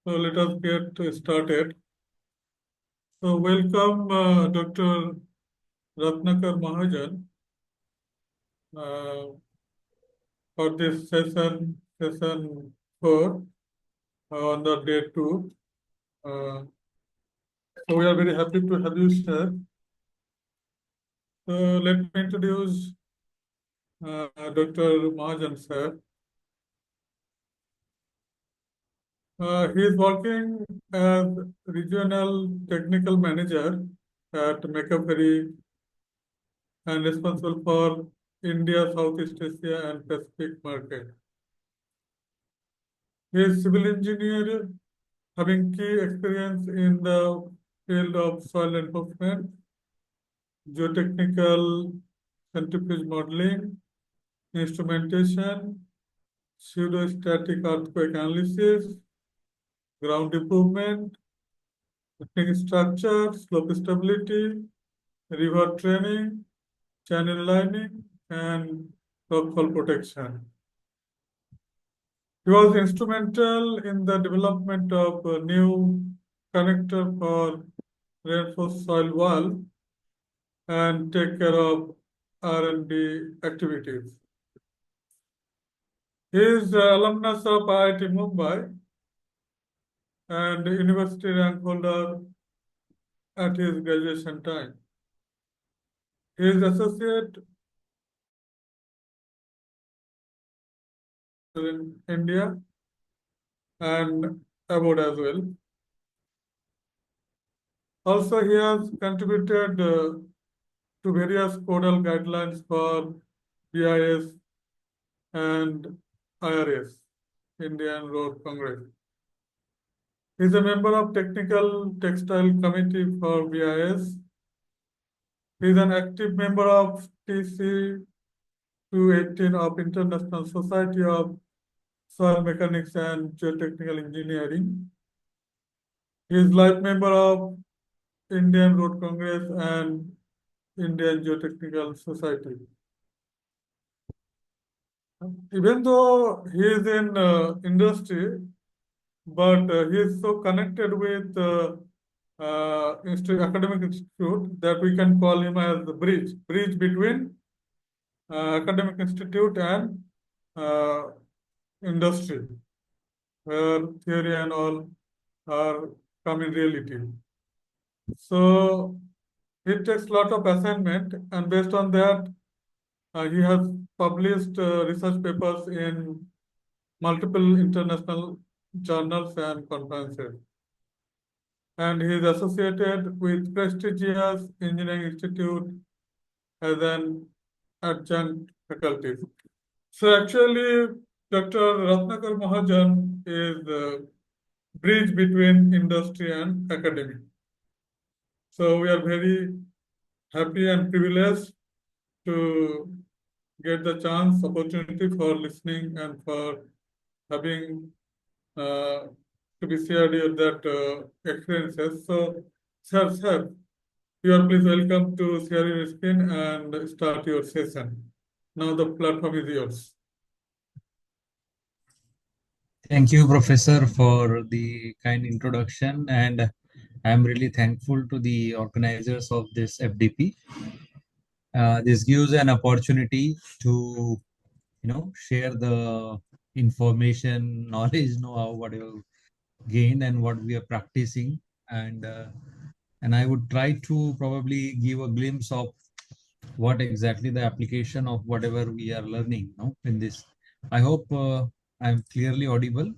So let us get started. So welcome Dr. Ratnakar Mahajan uh, for this session 4 on the day 2. So we are very happy to have you, sir. So let me introduce Dr. Mahajan, sir. He is working as regional technical manager at Mekaperi and responsible for India, Southeast Asia, and Pacific market. He is civil engineer having key experience in the field of soil enforcement, geotechnical centrifuge modeling, instrumentation, pseudostatic earthquake analysis, ground improvement, technical structure, slope stability, river training, channel lining, and rockfall protection. He was instrumental in the development of a new connector for reinforced soil wall and take care of R&D activities. He is alumnus of IIT Mumbai and university rank holder at his graduation time. He is associate in India and abroad as well. Also, he has contributed to various codal guidelines for BIS and IRS, Indian Road Congress. He is a member of Technical Textile Committee for BIS. He is an active member of TC 218 of International Society of Soil Mechanics and Geotechnical Engineering. He is life member of Indian Road Congress and Indian Geotechnical Society. Even though he is in industry, but he is so connected with academic institute that we can call him as the bridge between academic institute and uh, industry, where theory and all are come in reality. So he takes a lot of assignment, and based on that, he has published research papers in multiple international journals and conferences. And he is associated with prestigious engineering institute as an adjunct faculty. So actually, Dr. Ratnakar Mahajan is the bridge between industry and academic. So we are very happy and privileged to get the chance, opportunity for listening and for having to be shared that experiences. So, sir, you are please welcome to share your screen and start your session. Now the platform is yours. Thank you, Professor, for the kind introduction, and I'm really thankful to the organizers of this FDP. This gives an opportunity to, share the information, knowledge, know-how, what we have gained and what we are practicing, and I would try to probably give a glimpse of what exactly the application of whatever we are learning, in this. I hope I'm clearly audible.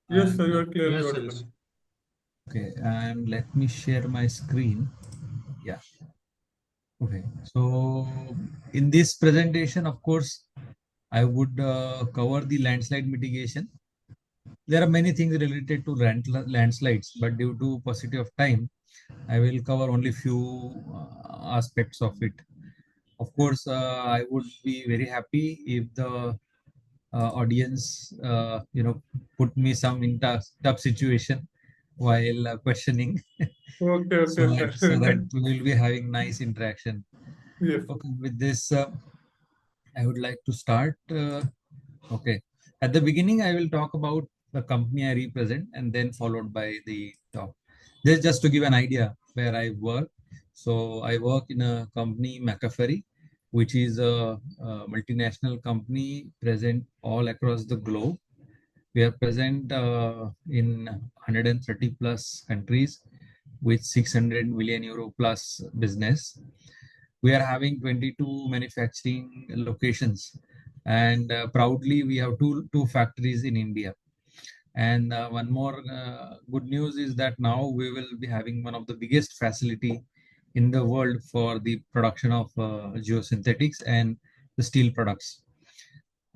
Yes, sir, you And are clearly audible. okay, and let me share my screen. Yeah. Okay. So in this presentation, of course, I would cover the landslide mitigation. There are many things related to landslides, but due to paucity of time, I will cover only few aspects of it. Of course, I would be very happy if the audience, put me some in tough situation while questioning, Okay, so okay, that so sir. that we will be having nice interaction. Yes. Okay, with this, I would like to start. Okay, at the beginning, I will talk about the company I represent, and then followed by the top. This just to give an idea where I work. So I work in a company, McAfee, which is a multinational company present all across the globe. We are present in 130 plus countries with 600 million euro plus business. We are having 22 manufacturing locations, and proudly we have two factories in India. And one more good news is that now we will be having one of the biggest facility in the world for the production of geosynthetics and the steel products.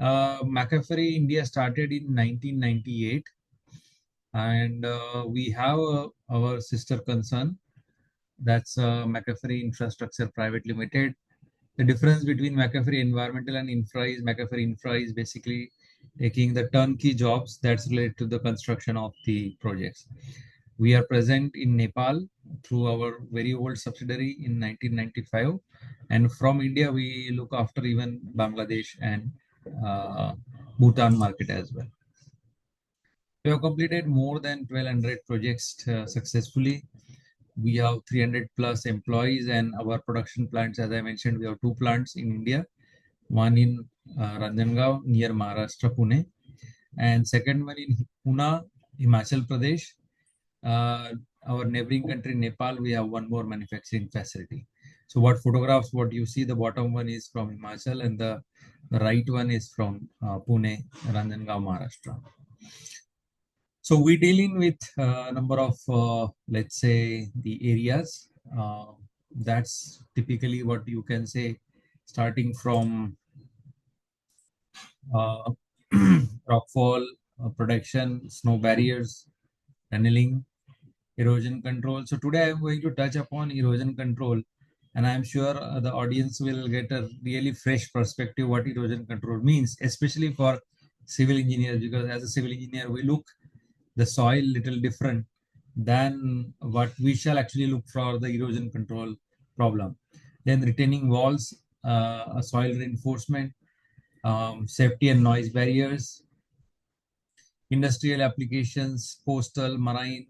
McAfee India started in 1998, and we have our sister concern, that's McAfee Infrastructure Private Limited. The difference between McAfee Environmental and Infra is McAfee Infra is basically taking the turnkey jobs that's related to the construction of the projects. We are present in Nepal through our very old subsidiary in 1995, and from India we look after even Bangladesh and uh, Bhutan market as well. We have completed more than 1,200 projects successfully. We have 300 plus employees, and our production plants, as I mentioned, we have two plants in India, one in Ranjangaon near Maharashtra, Pune, and second one in Pune, Himachal Pradesh. Our neighboring country, Nepal, we have one more manufacturing facility. So what photographs, what you see, the bottom one is from Himachal and the right one is from Pune, Ranjangaon, Maharashtra. So we deal in with a number of, let's say, the areas. That's typically what you can say, starting from uh, rockfall protection, snow barriers, tunneling, erosion control. So today I'm going to touch upon erosion control, and I'm sure the audience will get a really fresh perspective what erosion control means, especially for civil engineers, because as a civil engineer we look the soil little different than what we shall actually look for the erosion control problem. Then retaining walls, soil reinforcement, safety and noise barriers, industrial applications, coastal, marine,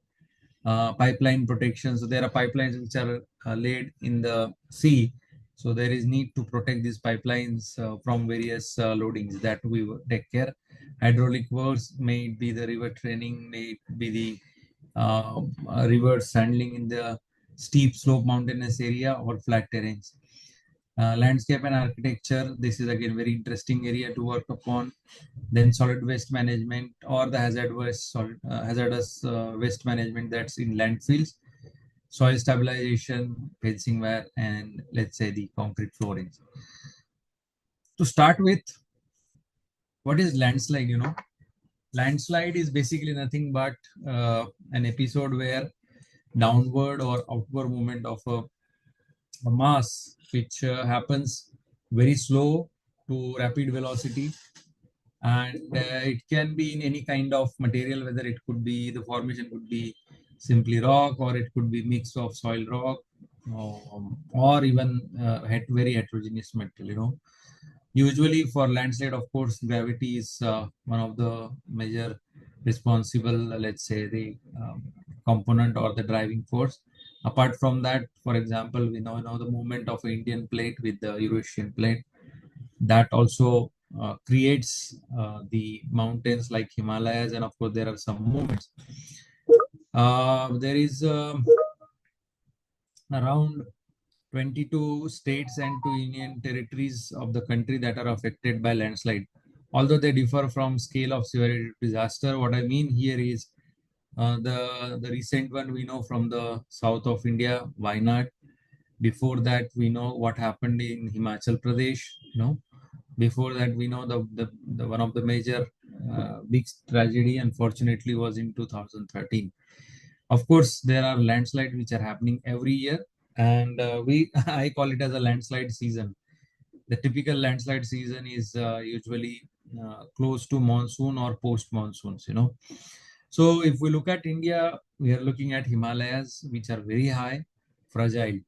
pipeline protection. So there are pipelines which are laid in the sea. So there is need to protect these pipelines from various loadings that we will take care. Hydraulic works, may it be the river training, may it be the rivers handling in the steep slope mountainous area or flat terrains. Landscape and architecture, this is again very interesting area to work upon. Then solid waste management or the hazardous waste management, that's in landfills, soil stabilization, fencing wire, and let's say the concrete floorings. To start with, what is landslide? Landslide is basically nothing but an episode where downward or outward movement of a mass which happens very slow to rapid velocity, and it can be in any kind of material, whether it could be the formation could be simply rock, or it could be mix of soil rock, or even very heterogeneous material. Usually for landslide, of course, gravity is one of the major responsible, let's say, the component or the driving force. Apart from that, for example, we know the movement of Indian plate with the Eurasian plate, that also creates the mountains like Himalayas, and of course there are some movements. There is around 22 states and 2 union territories of the country that are affected by landslide. Although they differ from scale of severity of disaster, what I mean here is the recent one we know from the south of India, Wayanad. Before that, we know what happened in Himachal Pradesh. Before that, we know the one of the major big tragedy, unfortunately, was in 2013. Of course, there are landslides which are happening every year, and we I call it as a landslide season. The typical landslide season is usually close to monsoon or post monsoons. So if we look at India, we are looking at Himalayas, which are very high, fragile.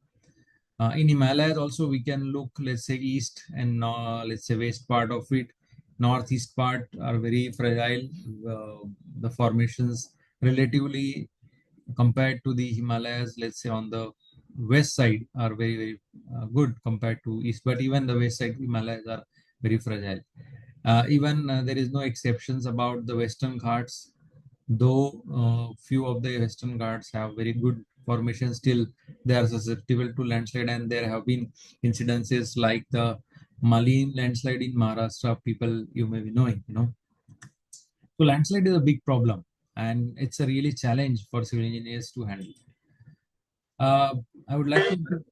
In Himalayas also we can look, let's say, east and let's say west part of it. Northeast part are very fragile, the formations relatively compared to the Himalayas, let's say on the west side, are very, very good compared to east. But even the west side Himalayas are very fragile. Even there is no exceptions about the Western Ghats, though few of the Western Ghats have very good formation, still they are susceptible to landslide, and there have been incidences like the Malin landslide in Maharashtra. People you may be knowing. So landslide is a big problem, and it's a really challenge for civil engineers to handle. I would like to.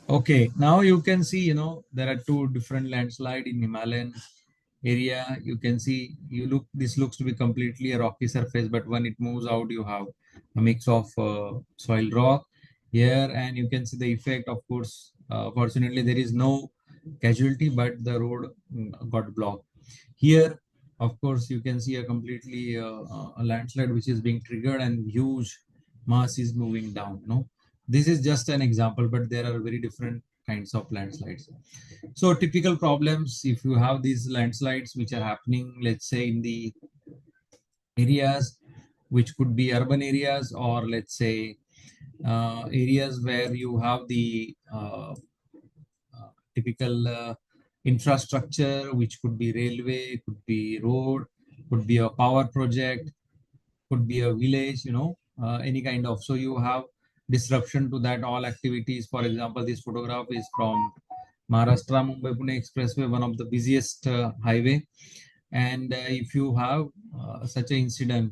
Okay, now you can see, there are two different landslide in Himalayan area. You can see, this looks to be completely a rocky surface, but when it moves out, you have a mix of soil rock here, and you can see the effect. Of course, fortunately, there is no casualty, but the road got blocked. Here, of course, you can see a completely a landslide which is being triggered and huge mass is moving down. This is just an example, but there are very different kinds of landslides. So typical problems, if you have these landslides which are happening, let's say in the areas which could be urban areas, or let's say areas where you have the typical infrastructure, which could be railway, could be road, could be a power project, could be a village, any kind of. So you have disruption to that all activities. For example, this photograph is from Maharashtra Mumbai Pune Expressway, one of the busiest highway. And if you have such an incident,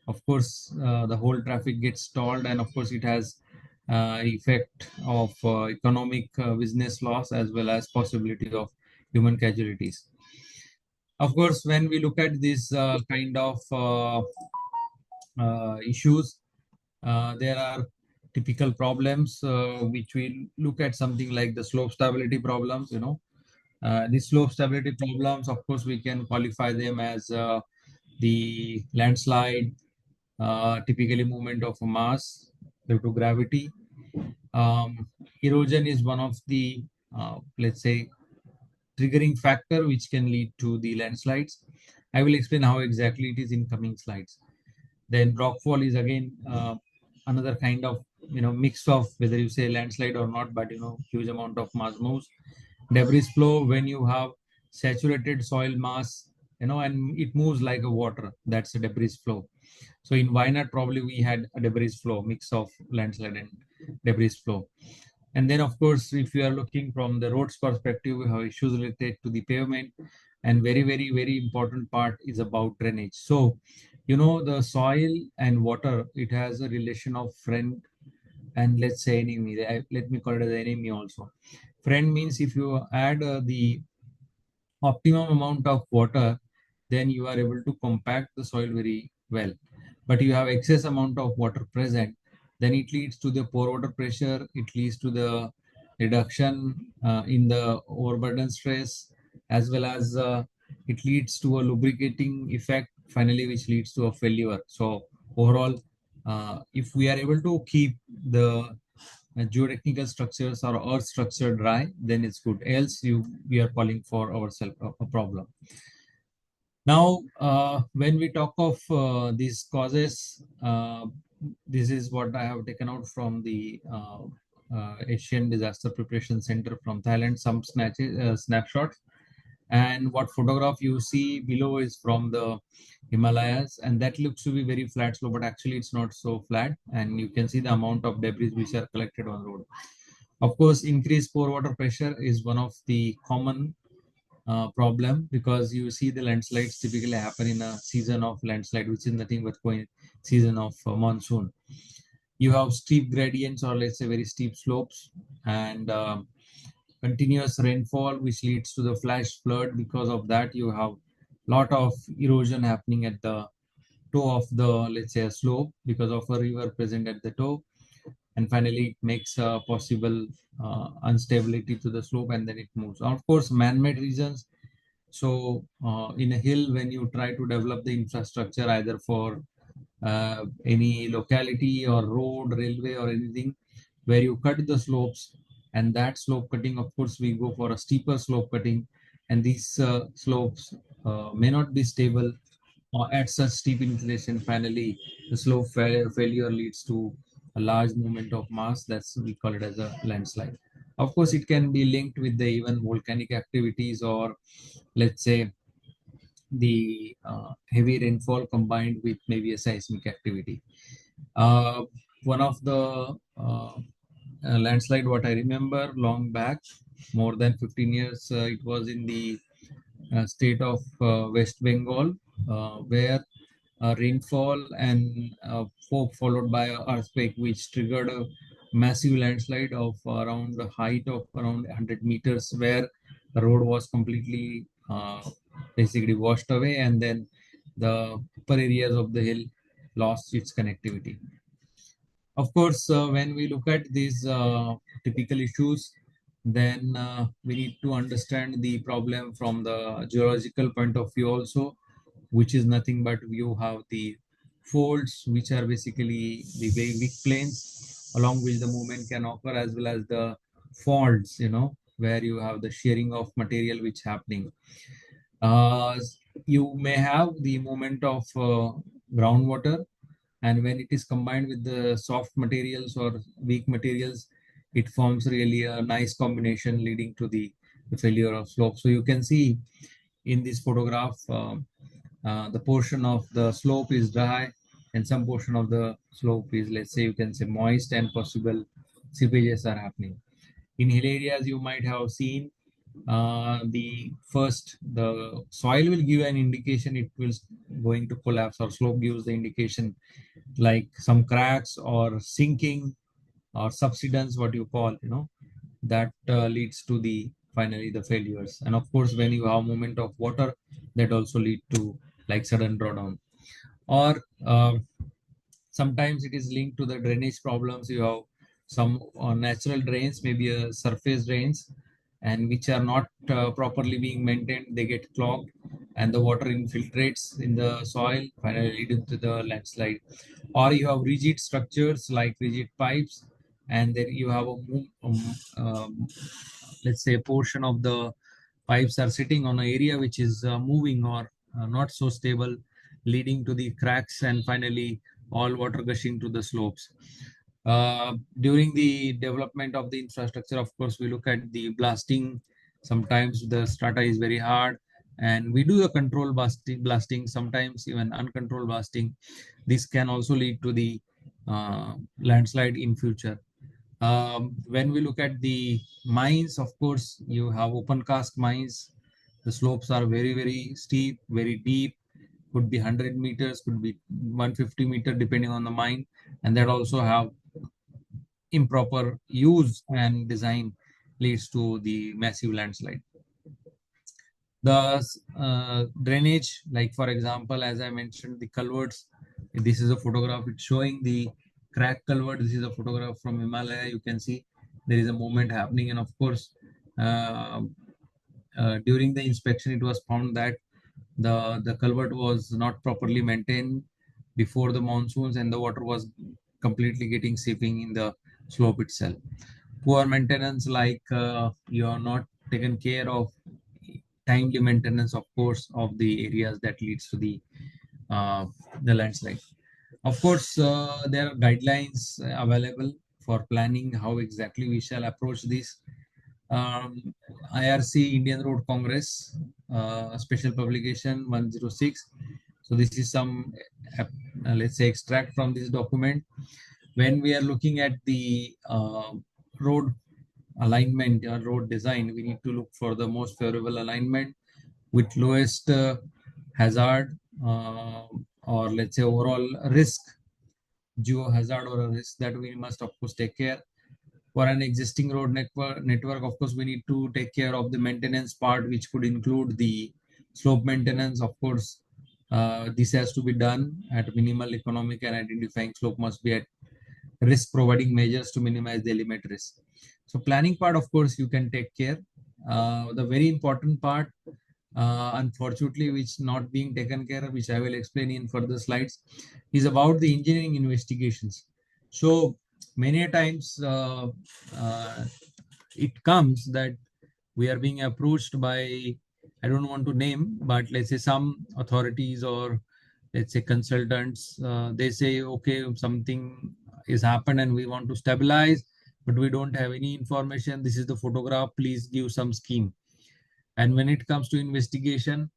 of course, the whole traffic gets stalled, and of course, it has effect of economic business loss as well as possibility of human casualties. Of course, when we look at this kind of issues, there are typical problems which we look at, something like the slope stability problems. These slope stability problems, of course, we can qualify them as the landslide, typically movement of a mass due to gravity. Erosion is one of the, let's say, triggering factor which can lead to the landslides. I will explain how exactly it is in coming slides. Then rockfall is again another kind of mix of whether you say landslide or not, but huge amount of mass moves. Debris flow, when you have saturated soil mass, and it moves like a water, that's a debris flow. So in Wayanad, probably we had a debris flow, mix of landslide and debris flow. And then, of course, if you are looking from the roads perspective, we have issues related to the pavement. And very, very, very important part is about drainage. So, the soil and water, it has a relation of friend and, let's say, enemy. Let me call it as enemy also. Friend means if you add the optimum amount of water, then you are able to compact the soil very well. But you have excess amount of water present, then it leads to the pore water pressure, it leads to the reduction in the overburden stress, as well as it leads to a lubricating effect, finally, which leads to a failure. So overall, if we are able to keep the geotechnical structures or earth structure dry, then it's good. Else, we are calling for ourselves a problem. Now, when we talk of these causes, this is what I have taken out from the Asian Disaster Preparation Center from Thailand, some snapshots. And what photograph you see below is from the Himalayas, and that looks to be very flat slope, but actually it's not so flat. And you can see the amount of debris which are collected on the road. Of course, increased pore water pressure is one of the common problem, because you see the landslides typically happen in a season of landslide, which is nothing but season of monsoon. You have steep gradients, or let's say very steep slopes, and continuous rainfall, which leads to the flash flood. Because of that, you have lot of erosion happening at the toe of the, let's say, a slope, because of a river present at the toe. and finally it makes possible instability to the slope, and then it moves. Of course, man-made reasons. So in a hill, when you try to develop the infrastructure either for any locality or road, railway or anything, where you cut the slopes, and that slope cutting, of course, we go for a steeper slope cutting, and these slopes may not be stable or at such steep inclination. Finally, the slope failure leads to a large movement of mass. That's we call it as a landslide. Of course, it can be linked with the even volcanic activities, or let's say the heavy rainfall combined with maybe a seismic activity. Uh, One of the landslide, what I remember long back, more than 15 years, it was in the state of West Bengal, where rainfall and followed by an earthquake, which triggered a massive landslide of around the height of around 100 meters, where the road was completely basically washed away, and then the upper areas of the hill lost its connectivity. Of course, when we look at these typical issues, then we need to understand the problem from the geological point of view also, which is nothing but you have the folds, which are basically the very weak planes, along which the movement can occur, as well as the faults, where you have the shearing of material which happening. Uh, you may have the movement of groundwater, and when it is combined with the soft materials or weak materials, it forms really a nice combination leading to the failure of slope. So you can see in this photograph, the portion of the slope is dry, and some portion of the slope is, let's say, you can say moist, and possible seepages are happening. In hill areas, you might have seen the soil will give an indication it will going to collapse, or slope gives the indication like some cracks or sinking or subsidence, what you call, that leads to the finally the failures. And of course, when you have movement of water, that also lead to like sudden drawdown, or sometimes it is linked to the drainage problems. You have some natural drains, maybe surface drains, and which are not properly being maintained. They get clogged, and the water infiltrates in the soil, finally leading to the landslide. Or you have rigid structures like rigid pipes, and then you have let's say a portion of the pipes are sitting on an area which is moving or not so stable, leading to the cracks, and finally all water gushing to the slopes. During the development of the infrastructure, of course, we look at the blasting. Sometimes the strata is very hard, and we do a control blasting, sometimes even uncontrolled blasting. This can also lead to the landslide in future. When we look at the mines, of course, you have open cast mines. The slopes are very, very steep, very deep, could be 100 meters, could be 150 meter, depending on the mine. And that also have improper use and design leads to the massive landslide. The drainage, like for example, as I mentioned, the culverts. This is a photograph. It's showing the crack culvert. This is a photograph from Himalaya. You can see there is a movement happening, and of course, uh, during the inspection, it was found that the culvert was not properly maintained before the monsoons, and the water was completely getting seeping in the slope itself. Poor maintenance, like you are not taken care of timely maintenance, of course, of the areas that leads to the landslide. Of course, there are guidelines available for planning how exactly we shall approach this. IRC, Indian Road Congress, special publication 106. So this is some, let's say, extract from this document. When we are looking at the road alignment or road design, we need to look for the most favorable alignment with lowest hazard, or let's say overall risk, geo hazard or a risk that we must of course take care. For an existing road network, of course, we need to take care of the maintenance part, which could include the slope maintenance. Of course, this has to be done at minimal economic, and identifying slope must be at risk providing measures to minimize the element risk. So planning part, of course, you can take care. The very important part, unfortunately, which not being taken care of, which I will explain in further slides, is about the engineering investigations. So many times uh, it comes that we are being approached by, I don't want to name, but let's say some authorities or let's say consultants, they say, okay, something is happened and we want to stabilize, but we don't have any information. This is the photograph, please give some scheme. And when it comes to investigation,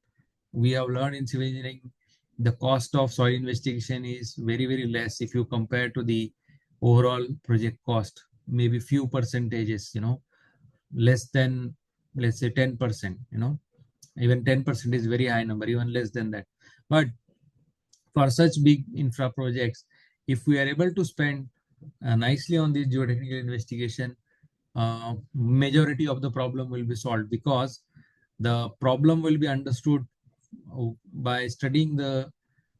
we have learned in civil engineering, the cost of soil investigation is very, very less if you compare to the overall project cost, maybe few percentages, less than, let's say 10%, even 10% is very high number, even less than that. But for such big infra projects, if we are able to spend nicely on the geotechnical investigation, majority of the problem will be solved, because the problem will be understood by studying the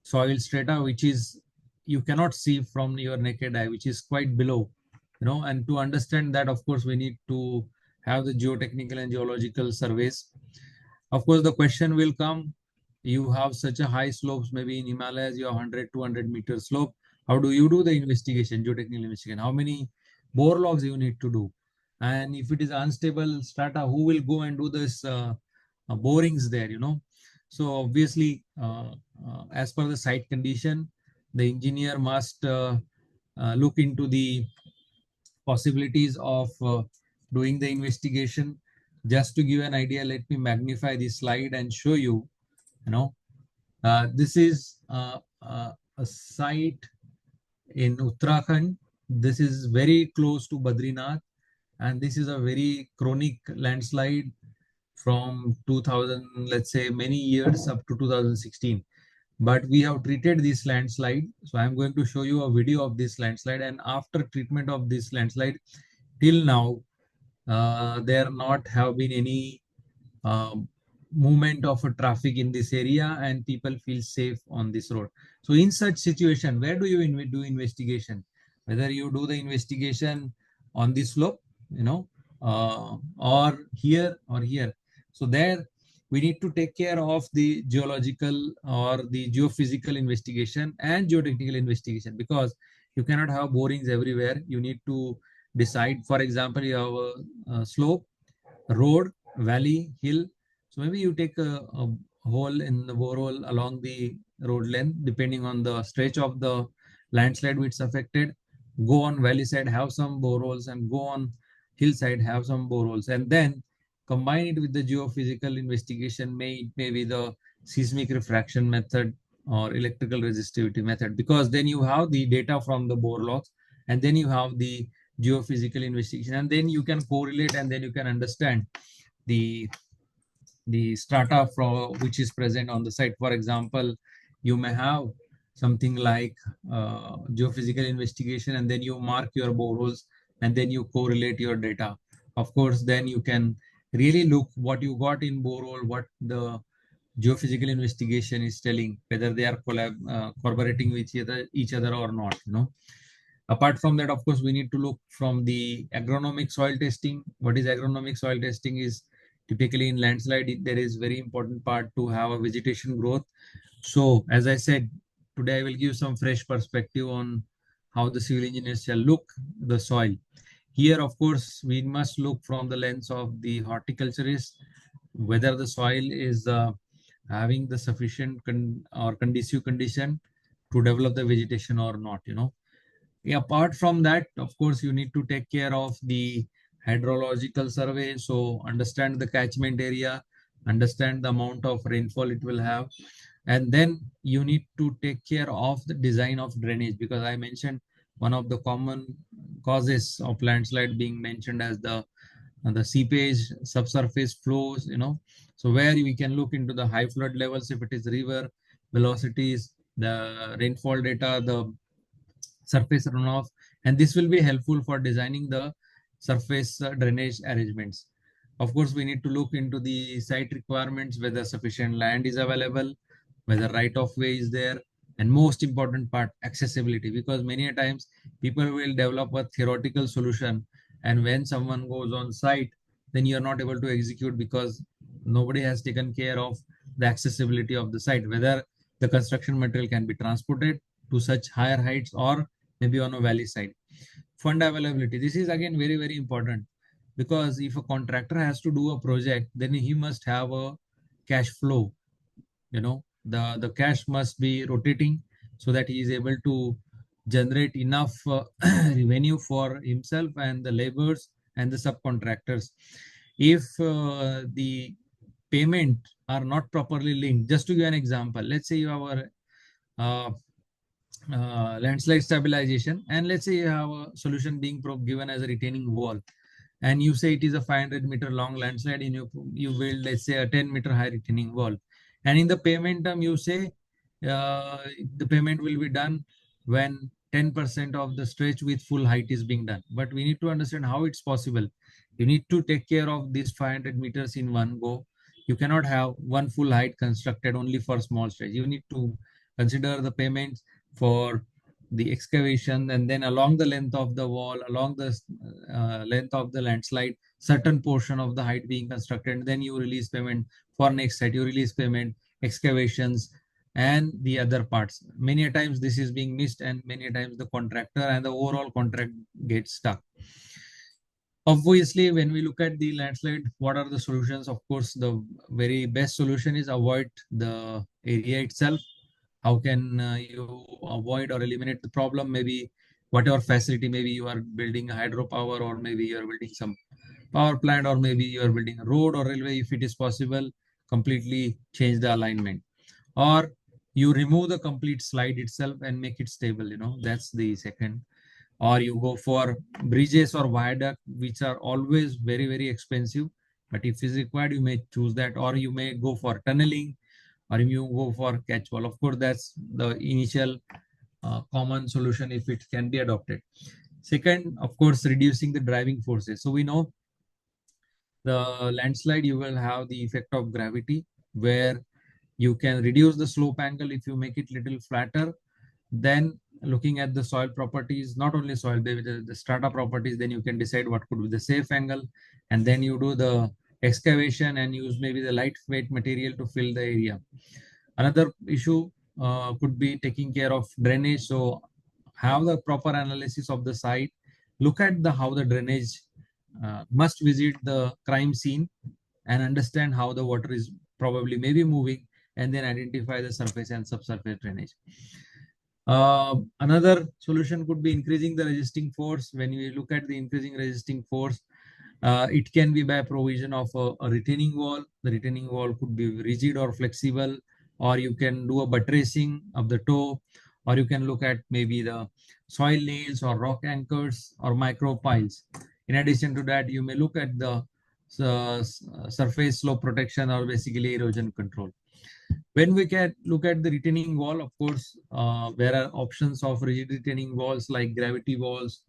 soil strata, which is you cannot see from your naked eye, which is quite below, and to understand that, of course, we need to have the geotechnical and geological surveys. Of course, the question will come, you have such a high slopes, maybe in Himalayas, you have 100, 200-meter slope. How do you do the investigation, geotechnical investigation? How many bore logs you need to do? And if it is unstable strata, who will go and do this borings there, So obviously, as per the site condition, the engineer must look into the possibilities of doing the investigation. Just to give an idea, let me magnify this slide and show you, this is a site in Uttarakhand. This is very close to Badrinath, and this is a very chronic landslide from 2000, let's say many years up to 2016. But we have treated this landslide. So I'm going to show you a video of this landslide. And after treatment of this landslide, till now, there not have been any uh, movement of a traffic in this area, and people feel safe on this road. So in such situation, where do you do investigation? Whether you do the investigation on this slope, or here or here. So there we need to take care of the geological or the geophysical investigation and geotechnical investigation, because you cannot have borings everywhere. You need to decide, for example, you have a slope, road, valley, hill. So maybe you take a hole in the borehole along the road length, depending on the stretch of the landslide which is affected. Go on valley side, have some boreholes, and go on hillside, have some boreholes, and then combine it with the geophysical investigation. Maybe the seismic refraction method or electrical resistivity method, because then you have the data from the bore logs, and then you have the geophysical investigation, and then you can correlate, and then you can understand the strata from which is present on the site. For example, you may have something like geophysical investigation, and then you mark your boreholes, and then you correlate your data. Of course, then you can really look what you got in borehole, what the geophysical investigation is telling, whether they are collaborating with each other or not. Apart from that, of course, we need to look from the agronomic soil testing. What is agronomic soil testing is typically in landslide, there is very important part to have a vegetation growth. So as I said, today I will give some fresh perspective on how the civil engineers shall look the soil. Here, of course, we must look from the lens of the horticulturist, whether the soil is having the sufficient or conducive condition to develop the vegetation or not. Apart from that, of course, you need to take care of the hydrological survey. So understand the catchment area, understand the amount of rainfall it will have. And then you need to take care of the design of drainage, because I mentioned one of the common causes of landslide being mentioned as the seepage, subsurface flows, So where we can look into the high flood levels, if it is river, velocities, the rainfall data, the surface runoff, and this will be helpful for designing the surface drainage arrangements. Of course, we need to look into the site requirements, whether sufficient land is available, whether right of way is there, And most important part, accessibility, because many a times people will develop a theoretical solution, and when someone goes on site, then you are not able to execute because nobody has taken care of the accessibility of the site, whether the construction material can be transported to such higher heights or maybe on a valley side. Fund availability, this is again very very important, because if a contractor has to do a project, then he must have a cash flow. The cash must be rotating so that he is able to generate enough revenue for himself and the laborers and the subcontractors. If the payment are not properly linked, just to give an example, let's say you have a uh, landslide stabilization, and let's say you have a solution being given as a retaining wall, and you say it is a 500-meter long landslide, and you build, let's say, a 10-meter high retaining wall, and in the payment term you say uh, the payment will be done when 10% of the stretch with full height is being done. But we need to understand how it's possible. You need to take care of these 500 meters in one go. You cannot have one full height constructed only for small stretch. You need to consider the payments for the excavation, and then along the length of the wall, along the length of the landslide, certain portion of the height being constructed, and then you release payment for next site, you release payment, excavations, and the other parts. Many a times this is being missed, and many a times the contractor and the overall contract gets stuck. Obviously, when we look at the landslide, what are the solutions? Of course, the very best solution is avoid the area itself. How can you avoid or eliminate the problem? Maybe whatever facility, maybe you are building a hydropower, or maybe you are building some power plant, or maybe you are building a road or railway. If it is possible, completely change the alignment, or you remove the complete slide itself and make it stable. That's the second. Or you go for bridges or viaduct, which are always very very expensive, but if is required, you may choose that. Or you may go for tunneling, or you go for catch wall. Of course, that's the initial common solution if it can be adopted. Second, of course, reducing the driving forces. So we know the landslide, you will have the effect of gravity, where you can reduce the slope angle if you make it little flatter. Then looking at the soil properties, not only soil, the strata properties, then you can decide what could be the safe angle, and then you do the excavation and use maybe the lightweight material to fill the area. Another issue could be taking care of drainage. So have the proper analysis of the site, look at the how the drainage, must visit the crime scene and understand how the water is probably maybe moving, and then identify the surface and subsurface drainage. Another solution could be increasing the resisting force. When we look at the increasing resisting force, it can be by provision of a retaining wall. The retaining wall could be rigid or flexible, or you can do a buttressing of the toe, or you can look at maybe the soil nails or rock anchors or micro piles. In addition to that, you may look at the surface slope protection, or basically erosion control. When we can look at the retaining wall, of course, there are options of rigid retaining walls like gravity walls,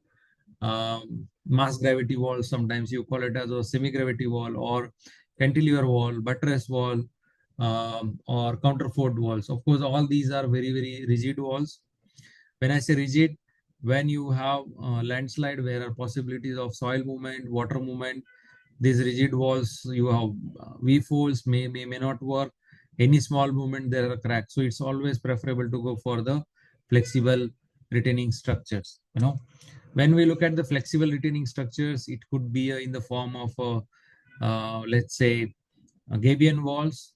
mass gravity wall. Sometimes you call it as a semi-gravity wall, or cantilever wall, buttress wall, or counterfort walls. Of course, all these are very, very rigid walls. When I say rigid, when you have landslide, where are possibilities of soil movement, water movement, these rigid walls, you have V folds may not work. Any small movement, there are cracks. So it's always preferable to go for the flexible retaining structures. When we look at the flexible retaining structures, it could be in the form of let's say Gabion walls,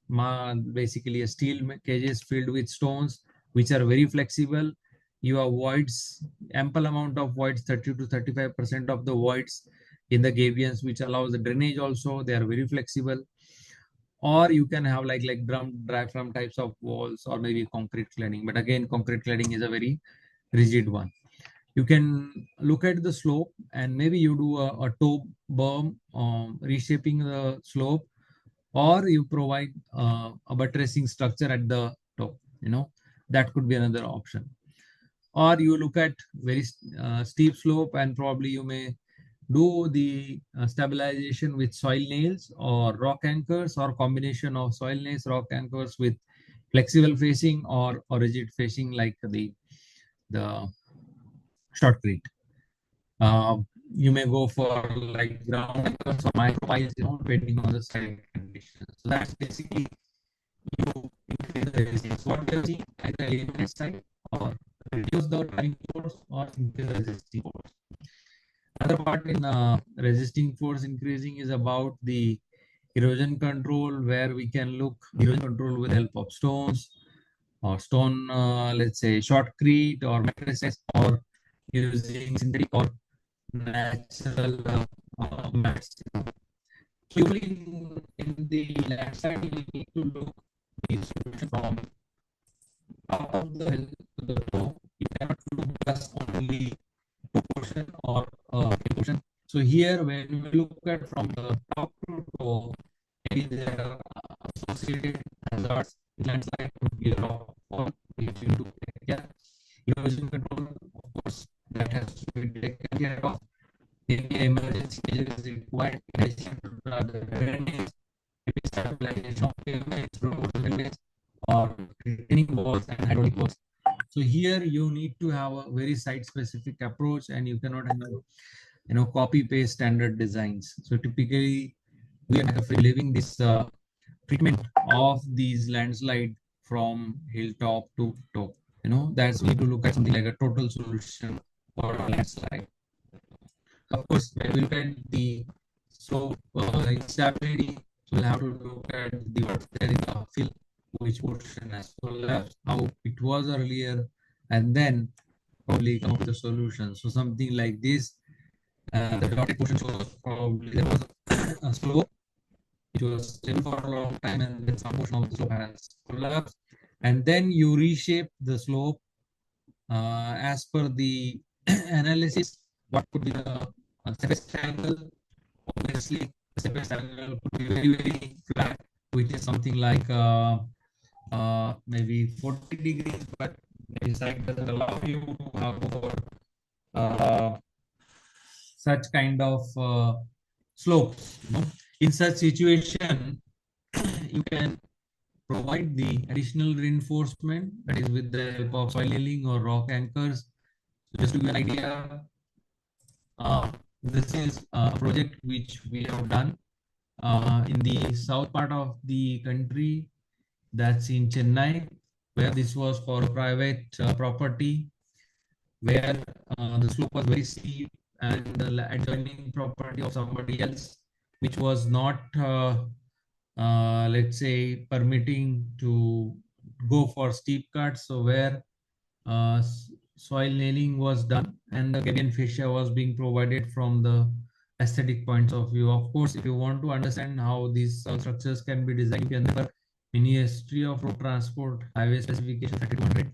basically a steel cages filled with stones, which are very flexible. You have voids, ample amount of voids, 30 to 35% of the voids in the gabions, which allows the drainage also. They are very flexible. Or you can have like diaphragm types of walls, or maybe concrete cladding. But again, concrete cladding is a very rigid one. You can look at the slope, and maybe you do a toe berm, reshaping the slope, or you provide a buttressing structure at the top. That could be another option. Or you look at very steep slope, and probably you may do the stabilization with soil nails or rock anchors, or combination of soil nails, rock anchors with flexible facing or rigid facing like the shotcrete. You may go for like ground anchors or micropiles, depending on the site conditions. So that's basically you increase the resistance. What we have seen, either eliminate site or reduce the driving force or increase the resisting force. Another part in resisting force increasing is about the erosion control, where we can look erosion control with the help of stones or stone, let's say shotcrete or matrices, or using synthetic or natural mats. Usually in the landslide, you need to look the solution from top of the hill to the top. You cannot look just only proportion or proportion. So here, when we look at from the top to top, maybe there are associated hazards. Landslide could be a rock fall, if you do take care. Erosion control, of course, that has to be taken care of. Maybe emergency measures is required in addition to the drainage, maybe stabilization of pavements, roads, railways, or retaining walls and hydraulic walls. So here you need to have a very site-specific approach, and you cannot have copy paste standard designs. So typically we are leaving this treatment of these landslide from hilltop to top. That's we need to look at something like a total solution for a landslide. Of course, when we look at the slope stability, so we'll have to look at the what there is a fill, which portion has collapsed, how it was earlier, and then probably come up with a solution. So something like this, the dotted portion shows probably there was a slope which was stable for a long time, and then some portion of the slope has collapsed, and then you reshape the slope as per the analysis. What could be the steepest angle? Obviously, the steepest angle could be very, very flat, which is something like maybe 40 degrees, but the site doesn't allow you to have for uh, such kind of slopes. In such situation, you can provide the additional reinforcement, that is with the help of soil nailing or rock anchors. So just to give you an idea, this is a project which we have done in the south part of the country, that's in Chennai, where this was for private property, where the slope was very steep, and the adjoining property of somebody else, which was not, let's say, permitting to go for steep cuts. So where soil nailing was done and the Gabion fascia was being provided from the aesthetic points of view. Of course, if you want to understand how these structures can be designed, you can refer Ministry of Road Transport Highway Specification 3200,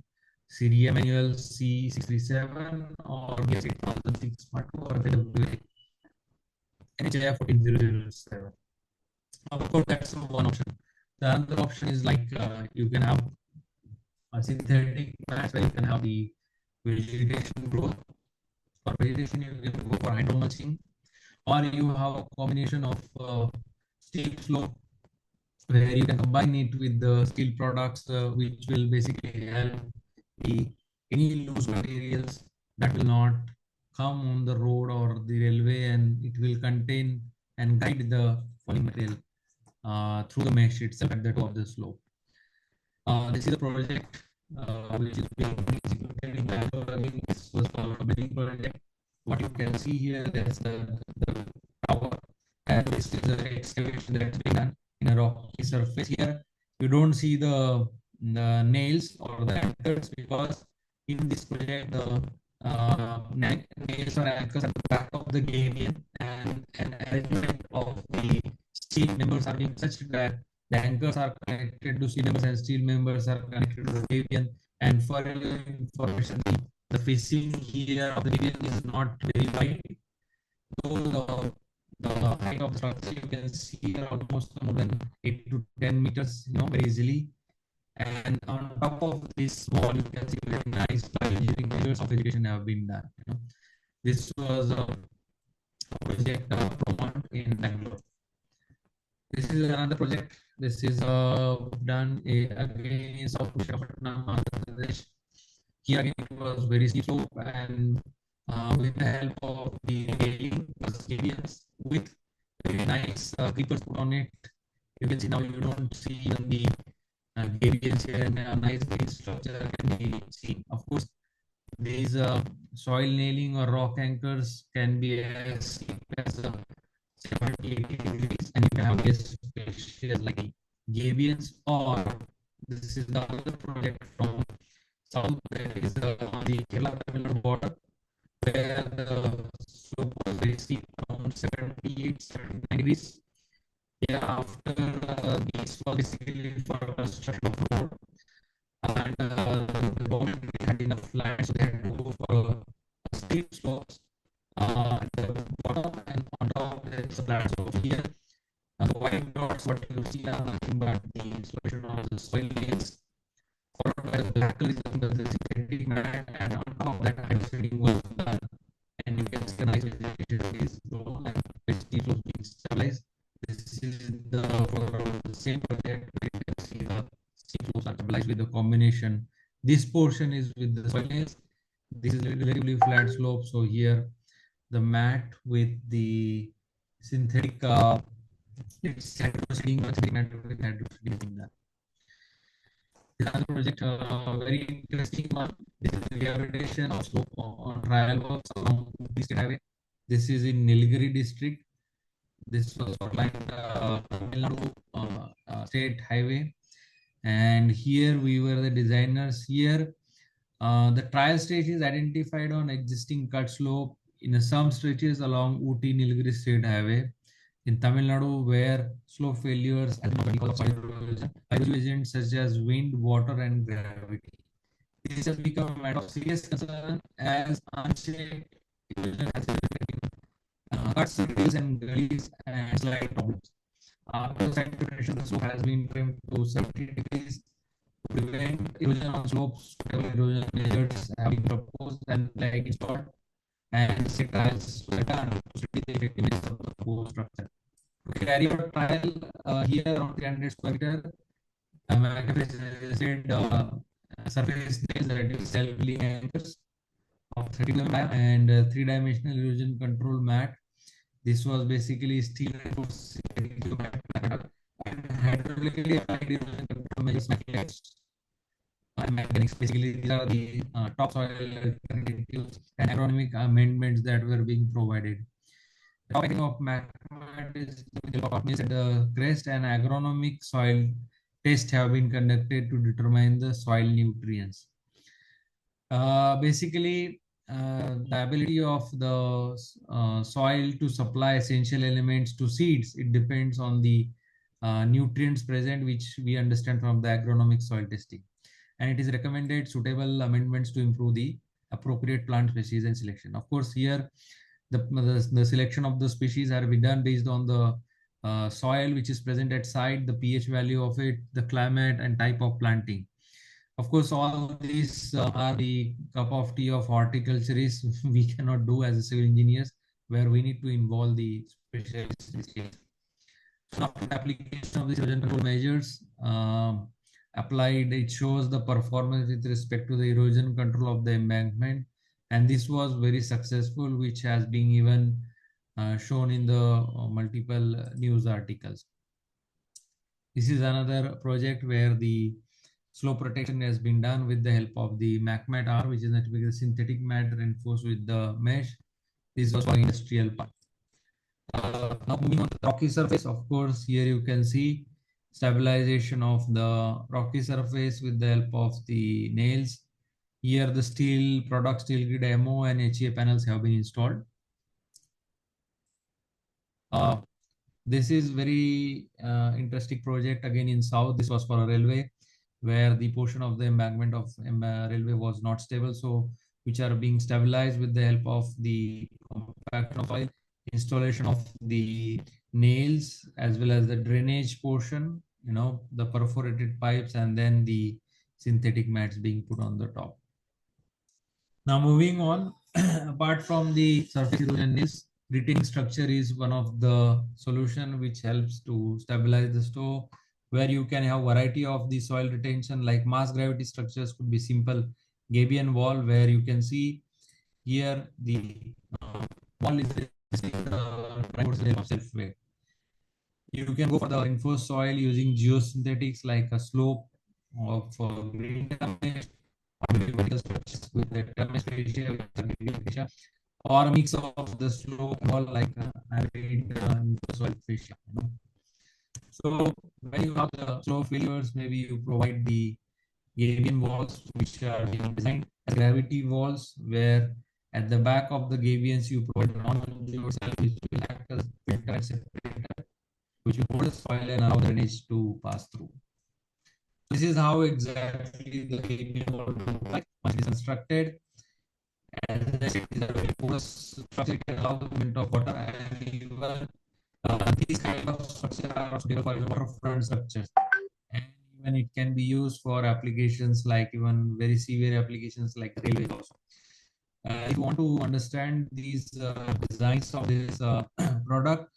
CDA Manual C637, or BS 8006 Part 2, or NHIF 14007. Of course, that's one option. The other option is like you can have a synthetic mats where you can have the vegetation growth. For vegetation, you can go for hydro mulching, or you have a combination of steep slope where you can combine it with the steel products, which will basically help the any loose materials that will not come on the road or the railway, and it will contain and guide the falling material through the mesh itself at the top of the slope. This is a project which is being executed in Bangalore. Again, this was for a building project. What you can see here, that's the tower, and this is the excavation that's being done in a rocky surface. Here, you don't see the nails or the anchors, because in this project, the nails or anchors at the back of the gabion, and arrangement of the steel members are being such that the anchors are connected to steel members and steel members are connected to the gabion. And for your information, the facing here of the gabion is not very wide. So the height of the structure you can see almost more than 8 to 10 meters, very easily. And on top of this wall, you can see very nice engineering measures of vegetation have been done. This was a project promoted in Bangalore. This is another project This is done again in South Visakhapatnam, Andhra Pradesh. Here again it was very steep slope, and with the help of the railing plus cables with very nice creepers put on it. You can see now you don't see even the gradients here, and a nice grade structure can be seen. Of course, these soil nailing or rock anchors can be as steep as 70, 80 degrees, and you can have this species like gabions, or this is the other project from south, there is on the Kerala Tamil Nadu border, where the slope was very steep, around 78, 79 degrees. Yeah, after these was basically for construction of road, and the government had enough land, so they had to go for steep slopes. At the bottom and on top there is a flat slope. Here, the white dots, what you see are nothing but the installation of the soil layers, followed by the black color is the synthetic mat, and on top of that hydroseeding was done. And you can see a nice vegetation is grown and vegetation was being stabilized. This is the same project where you can see the steep slopes are stabilized with the combination. This portion is with the soil layers. This is relatively flat slope. So here the mat with the synthetic it's hydroseeding, synthetic mat with hydroseeding. Another project, very interesting one. This is the rehabilitation of slope on trial works along Uti State Highway. This is in Nilgiri district. This was outlined Tamil Nadu State Highway, and here we were the designers. Here, the trial stage is identified on existing cut slope in some stretches along Uti Nilgiri State Highway in Tamil Nadu, where slope failures and agents such as wind, water, and gravity. This has become a matter of serious concern as unchecked erosion has resulted in cuts, hills, and gullies and slide problems. After site preparation, the slope has been trimmed to 70 degrees to prevent erosion on slopes. Erosion measures have been proposed and like installed, and set trials were done to study the effectiveness of the proposed structure. To carry out trial here on 300 square meter, said surface nails that is self-leaning anchors of 30 mm and three-dimensional erosion control mat. This was basically steel reinforced mat and hydraulically applied erosion control measures mechanics. Basically, these are the topsoil alternatives and agronomic amendments that were being provided. The topic of mat is at the crest and agronomic soil tests have been conducted to determine the soil nutrients. Basically, the ability of the soil to supply essential elements to seeds, it depends on the nutrients present, which we understand from the agronomic soil testing. And it is recommended suitable amendments to improve the appropriate plant species and selection. Of course, here the selection of the species are be done based on the soil which is present at site, the pH value of it, the climate, and type of planting. Of course, all these are the cup of tea of horticulturists. We cannot do as a civil engineers, where we need to involve the specialists. So after the application of these erosion control measures applied, it shows the performance with respect to the erosion control of the embankment, and this was very successful, which has been even shown in the multiple news articles. This is another project where the slope protection has been done with the help of the MacMat R, which is a synthetic mat reinforced with the mesh. This was for industrial part. Now moving on to the rocky surface, of course, here you can see stabilization of the rocky surface with the help of the nails. Here the steel product, steel grid MO and HA panels have been installed. This is very interesting project again in south. This was for a railway, where the portion of the embankment of railway was not stable, so which are being stabilized with the help of the compaction of oil, installation of the nails, as well as the drainage portion, the perforated pipes, and then the synthetic mats being put on the top. Now moving on, apart from the surface erosion, this retaining structure is one of the solution which helps to stabilize the where you can have variety of the soil retention, like mass gravity structures could be simple Gabion wall, where you can see here the wall is self-weight. You can go for the reinforced soil using geosynthetics like a slope of green damage or vertical structures with the damage ratio or a mix of the slope wall like arid soil fascia. So when you have the slope failures, maybe you provide the Gabion walls, which are designed as gravity walls, where at the back of the Gabions you provide non-conduit cell which will act as filter and separator, which will hold the soil and allow drainage to pass through. This is how exactly the Gabion wall looks like once it is constructed. As I said, these are very porous structures that allow the movement of water, and even these kind of structures are suitable for waterfront structures. And even it can be used for applications like even very severe applications like railways also. If you want to understand these designs of this product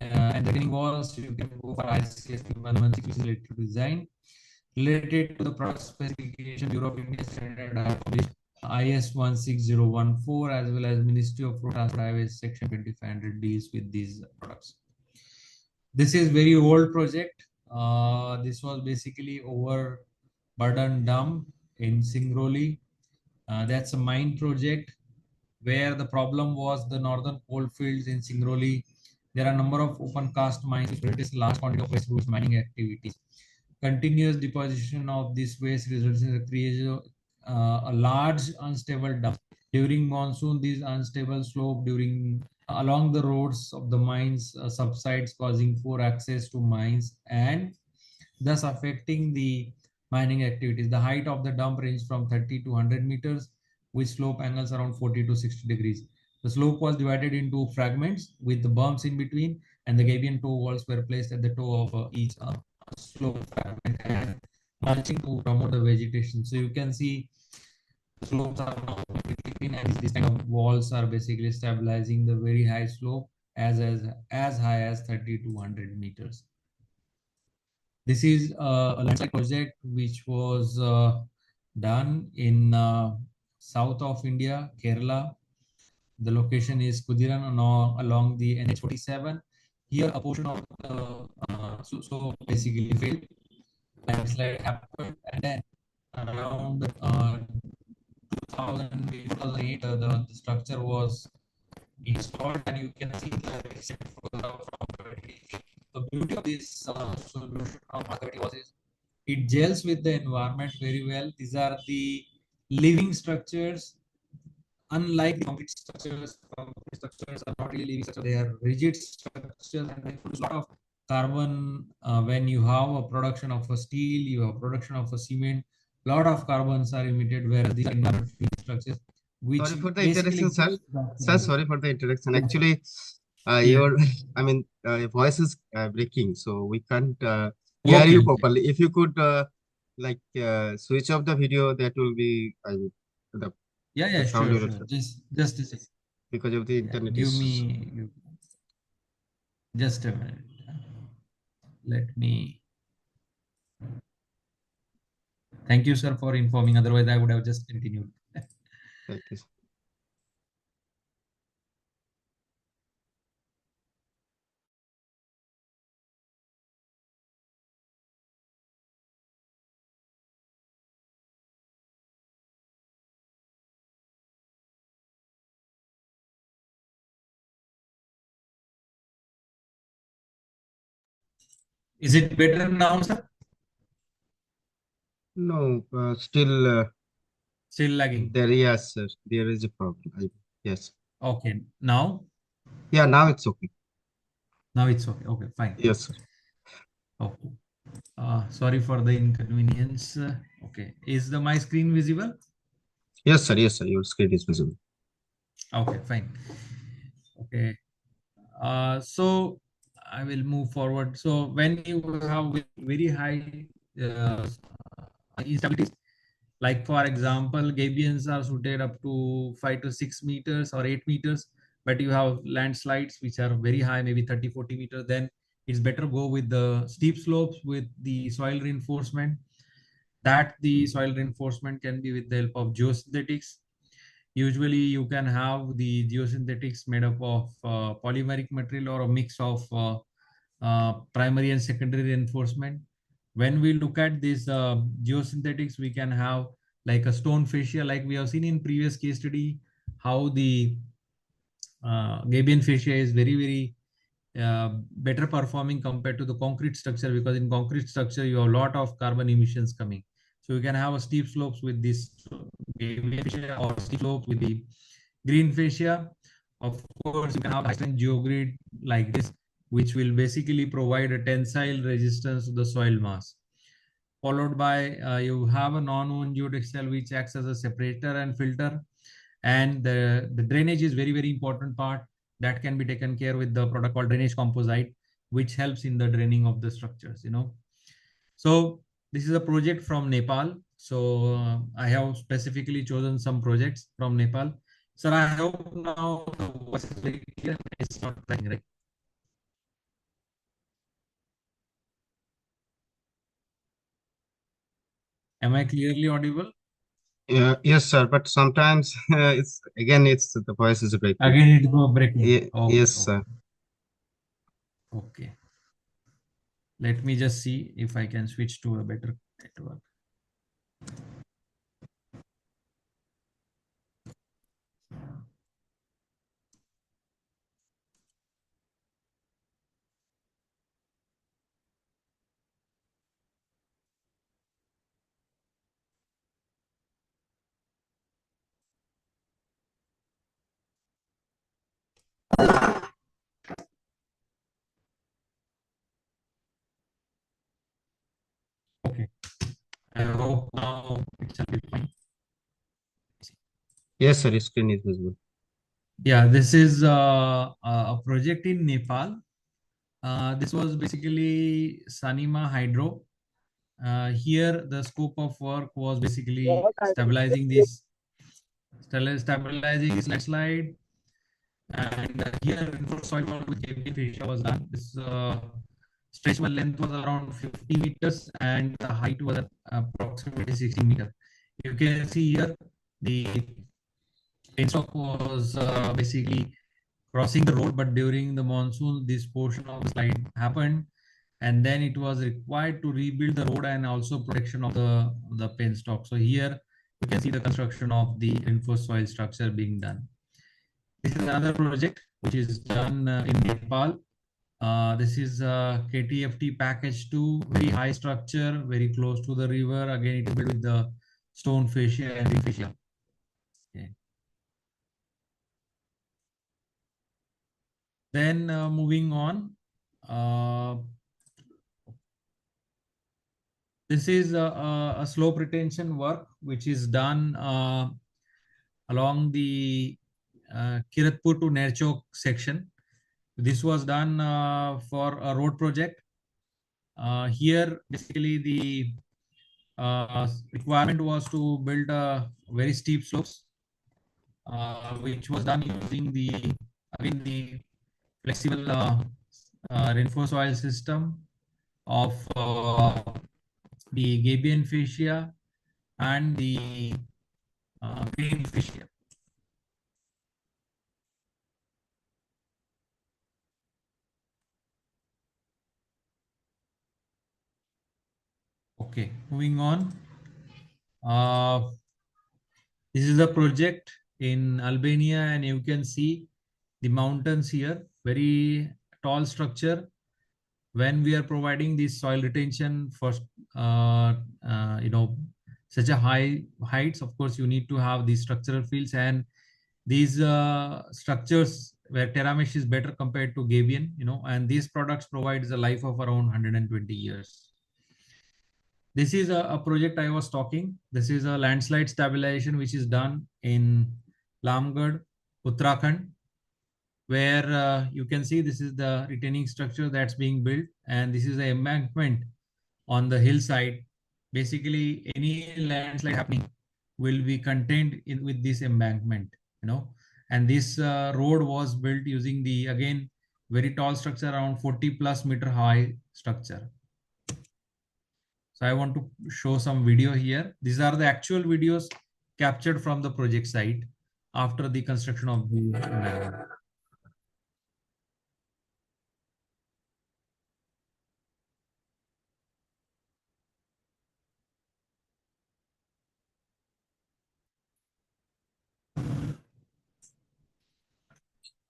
and retaining walls, you can go for ICS 116, which is related to design. Related to the product specification, Bureau of Indian Standard have published IS 16014 as well as Ministry of Road Transport Highways Section 2500 deals with these products. This is very old project. This was basically over Burden Dam in Singrauli. That's a mine project where the problem was the northern coal fields in Singrauli. There are a number of open cast mines which produce large quantity of waste mining activities. Continuous deposition of this waste results in the creation of a large unstable dump. During monsoon, these unstable slope during along the roads of the mines subsides, causing poor access to mines and thus affecting the mining activities. The height of the dump range from 30 to 100 meters, with slope angles around 40 to 60 degrees. The slope was divided into fragments with the bumps in between, and the Gabion toe walls were placed at the toe of each slope fragment and mulching to promote the vegetation. So you can see slopes are now completely clean, and these kind of walls are basically stabilizing the very high slope as high as 30 to 100 meters. This is a landslide project which was done in south of India, Kerala. The location is Kudiran along the NH47. Here, a portion of so basically failed. Landslide happened, and then around 2008, the structure was installed, and you can see the recent photograph from gravity. The beauty of this solution from gravity was is it gels with the environment very well. These are the living structures. Unlike the concrete structures are not really living structures. They are rigid structures, and they produce a lot of carbon. When you have a production of a steel, you have production of a cement. A lot of carbons are emitted, whereas these are environment structures, which Sorry for the basically introduction, sir. Sir, sorry for the introduction. Actually, yeah. your, I mean, your voice is breaking, so we can't hear Okay, you okay. properly. If you could, like, switch off the video, that will be, I mean, the Yeah, sound sure, will sure. Just a second. because of the Yeah, internet give issues. me just a minute. Let me. Thank you, sir, for informing. Otherwise, I would have just continued. Thank you. Is it better now, sir? No, still Still lagging. there. Yes, sir. There is a problem. Yes. Okay. Now Yeah. Now it's okay. it's okay. Okay, fine. Yes, sir. Okay. Sorry for the inconvenience. Okay. Is my screen visible? Yes, sir. Yes, sir. Your screen is visible. Okay, fine. Okay. So I will move forward. So when you have very high instabilities, like for example, gabions are suited up to 5 to 6 meters or 8 meters, but you have landslides which are very high, maybe 30, 40 meters, then it's better go with the steep slopes with the soil reinforcement. That the soil reinforcement can be with the help of geosynthetics. Usually you can have the geosynthetics made up of polymeric material or a mix of primary and secondary reinforcement. When we look at this geosynthetics, we can have like a stone fascia, like we have seen in previous case study, how the Gabion fascia is very better performing compared to the concrete structure, because in concrete structure you have a lot of carbon emissions coming. So you can have a steep slopes with this Gabion fascia or steep slopes with the green fascia. Of course, you can have high strength geogrid like this, which will basically provide a tensile resistance to the soil mass. Followed by you have a non-woven geotextile which acts as a separator and filter, and the drainage is very important part that can be taken care with the product called drainage composite, which helps in the draining of the structures, you know. So this is a project from Nepal. So I have specifically chosen some projects from Nepal. Sir, I hope now the voice is very clear. It's not playing, right? Am I clearly audible? Yes, sir. But sometimes it's the voice is breaking. Again, it go breaking. Okay, Yes, okay, sir. okay. Let me just see if I can switch to a better network. Okay. I hope now it shall be fine. Yes, sir. Screen is visible. Yeah, this is a project in Nepal. This was basically Sanima Hydro. Here, the scope of work was basically stabilizing this landslide. And here, reinforced soil work with KBF fascia was done. This stretch length was around 50 meters and the height was approximately 60 meters. You can see here the penstock was basically crossing the road, but during the monsoon, this portion of the slide happened, and then it was required to rebuild the road and also protection of the penstock. So here you can see the construction of the reinforced soil structure being done. This is another project which is done in Nepal. This is KTFT package 2, very high structure, very close to the river. Again, it is built with the stone fascia and ring fascia. Okay. Then moving on, this is a slope retention work which is done along the Kiratpur to Nerchok section. This was done for a road project. Here, basically, the requirement was to build a very steep slopes, which was done using the flexible reinforced soil system of the Gabion fascia and the green fascia. Okay, moving on. This is a project in Albania, and you can see the mountains here, very tall structure. When we are providing this soil retention for you know, such a high heights, of course you need to have these structural fields, and these structures where terra mesh is better compared to Gabion, you know, and these products provides a life of around 120 years. This is a project I was talking. This is a landslide stabilization which is done in Lamgarh, Uttarakhand, where you can see this is the retaining structure that's being built, and this is the embankment on the hillside. Basically, any landslide happening will be contained in with this embankment, you know. And this road was built using the again very tall structure, around 40+ meter high structure. So I want to show some video here. These are the actual videos captured from the project site after the construction of the embankment.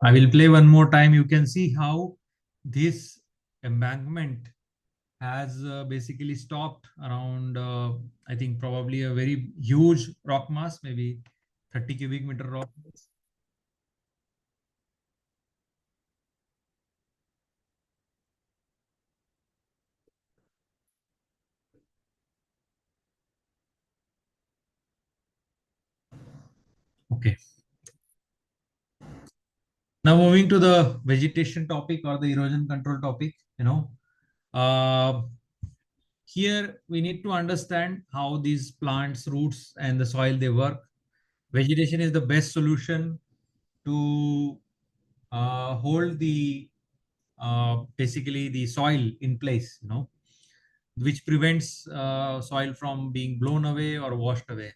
I will play one more time. You can see how this embankment has basically stopped around, I think probably a very huge rock mass, maybe 30 cubic meter rock. Okay. Now moving to the vegetation topic or the erosion control topic, uh, here we need to understand how these plants, roots, and the soil they work. Vegetation is the best solution to hold the basically the soil in place, which prevents soil from being blown away or washed away.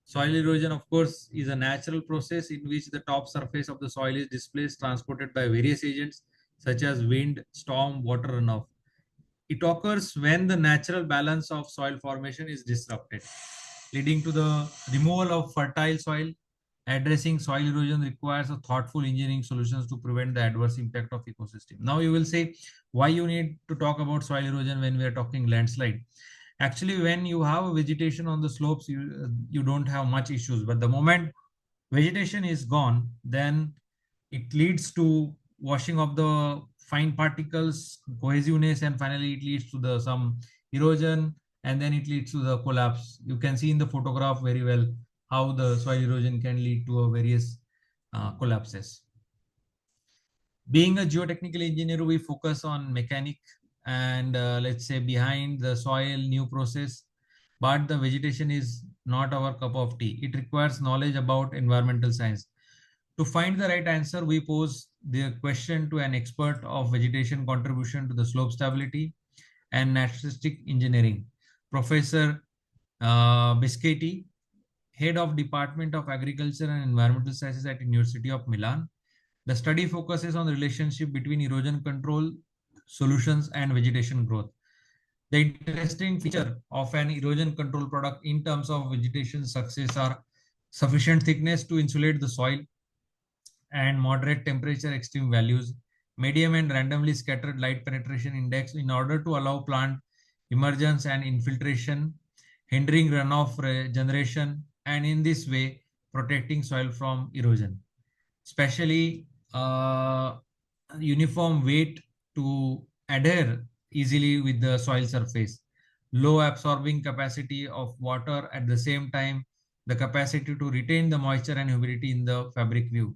Soil erosion, of course, is a natural process in which the top surface of the soil is displaced, transported by various agents such as wind, storm, water runoff. It occurs when the natural balance of soil formation is disrupted, leading to the removal of fertile soil. Addressing soil erosion requires a thoughtful engineering solutions to prevent the adverse impact of ecosystem. Now you will say why you need to talk about soil erosion when we are talking landslide. Actually, when you have a vegetation on the slopes, you don't have much issues. But the moment vegetation is gone, then it leads to washing of the fine particles, cohesiveness, and finally it leads to the some erosion, and then it leads to the collapse. You can see in the photograph very well how the soil erosion can lead to a various collapses. Being a geotechnical engineer, we focus on mechanic and let's say behind the soil new process, but the vegetation is not our cup of tea. It requires knowledge about environmental science. To find the right answer, we pose the question to an expert of vegetation contribution to the slope stability and naturalistic engineering, Professor Biscetti, head of Department of Agriculture and Environmental Sciences at University of Milan. The study focuses on the relationship between erosion control solutions and vegetation growth. The interesting feature of an erosion control product in terms of vegetation success are sufficient thickness to insulate the soil and moderate temperature extreme values, medium and randomly scattered light penetration index in order to allow plant emergence and infiltration, hindering runoff generation, and in this way protecting soil from erosion. Especially uniform weight to adhere easily with the soil surface, low absorbing capacity of water, at the same time the capacity to retain the moisture and humidity in the fabric view,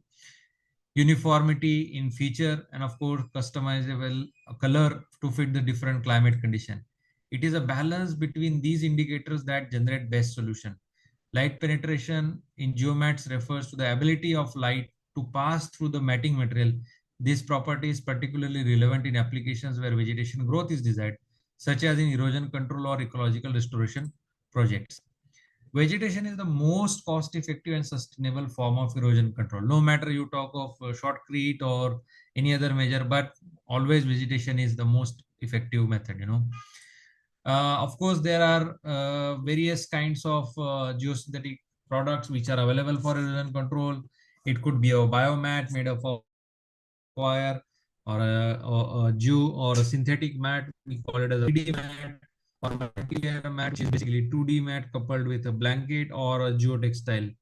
uniformity in feature, and of course customizable color to fit the different climate condition. It is a balance between these indicators that generate best solution. Light penetration in geomats refers to the ability of light to pass through the matting material. This property is particularly relevant in applications where vegetation growth is desired, such as in erosion control or ecological restoration projects. Vegetation is the most cost-effective and sustainable form of erosion control. No matter you talk of shotcrete or any other measure, but always vegetation is the most effective method. Of course, there are various kinds of geosynthetic products which are available for erosion control. It could be a biomat made of wire, or a gew or a synthetic mat. We call it as a 3D mat, or multi-layer mat, which is basically 2D mat coupled with a blanket or a geotextile.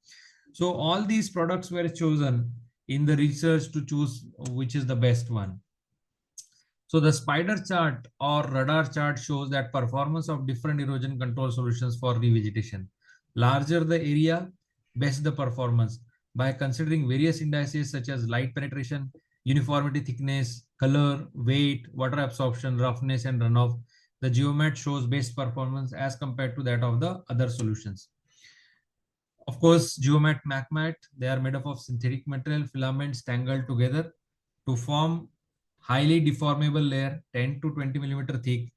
So all these products were chosen in the research to choose which is the best one. So the spider chart or radar chart shows that performance of different erosion control solutions for revegetation. Larger the area, best the performance. By considering various indices such as light penetration, uniformity thickness, color, weight, water absorption, roughness, and runoff, the geomat shows best performance as compared to that of the other solutions. Of course, geomat, macmat, they are made up of synthetic material, filaments tangled together to form highly deformable layer, 10 to 20 millimeter thick,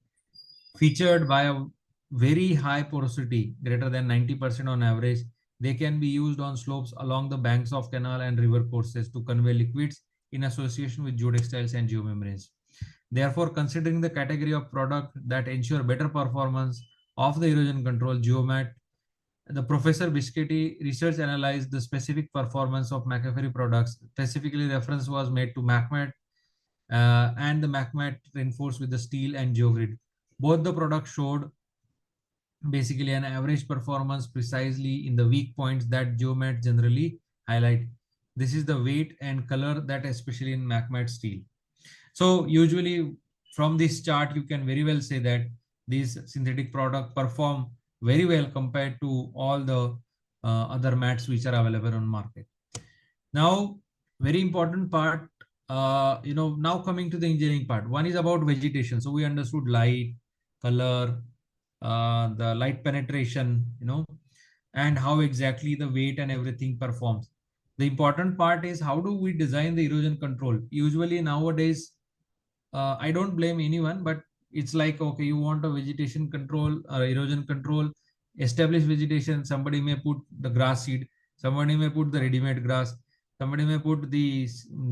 featured by a very high porosity, greater than 90% on average. They can be used on slopes along the banks of canal and river courses to convey liquids in association with geotextiles and geomembranes. Therefore, considering the category of product that ensure better performance of the erosion control, geomat, the Professor Biscotti research analyzed the specific performance of McAfee products. Specifically, reference was made to MacMat and the MacMat reinforced with the steel and GeoGrid. Both the products showed basically an average performance precisely in the weak points that GeoMat generally highlight. This is the weight and color that especially in MacMat steel. So usually from this chart, you can very well say that these synthetic products perform very well compared to all the other mats which are available on market. Now, very important part, now coming to the engineering part. One is about vegetation. So we understood light, color, the light penetration, and how exactly the weight and everything performs. The important part is how do we design the erosion control? Usually nowadays, I don't blame anyone, but it's like, okay, you want a vegetation control or erosion control, established vegetation. Somebody may put the grass seed, somebody may put the ready-made grass, somebody may put the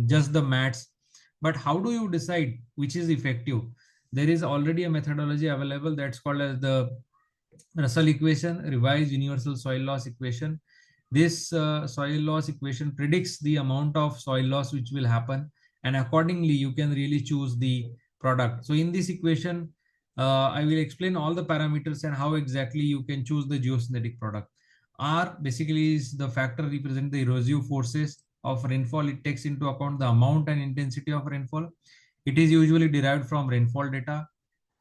just the mats. But how do you decide which is effective? There is already a methodology available that's called as the Russell equation, revised universal soil loss equation. This soil loss equation predicts the amount of soil loss which will happen, and accordingly you can really choose the product. So in this equation, I will explain all the parameters and how exactly you can choose the geosynthetic product. R basically is the factor represent the erosive forces of rainfall. It takes into account the amount and intensity of rainfall. It is usually derived from rainfall data.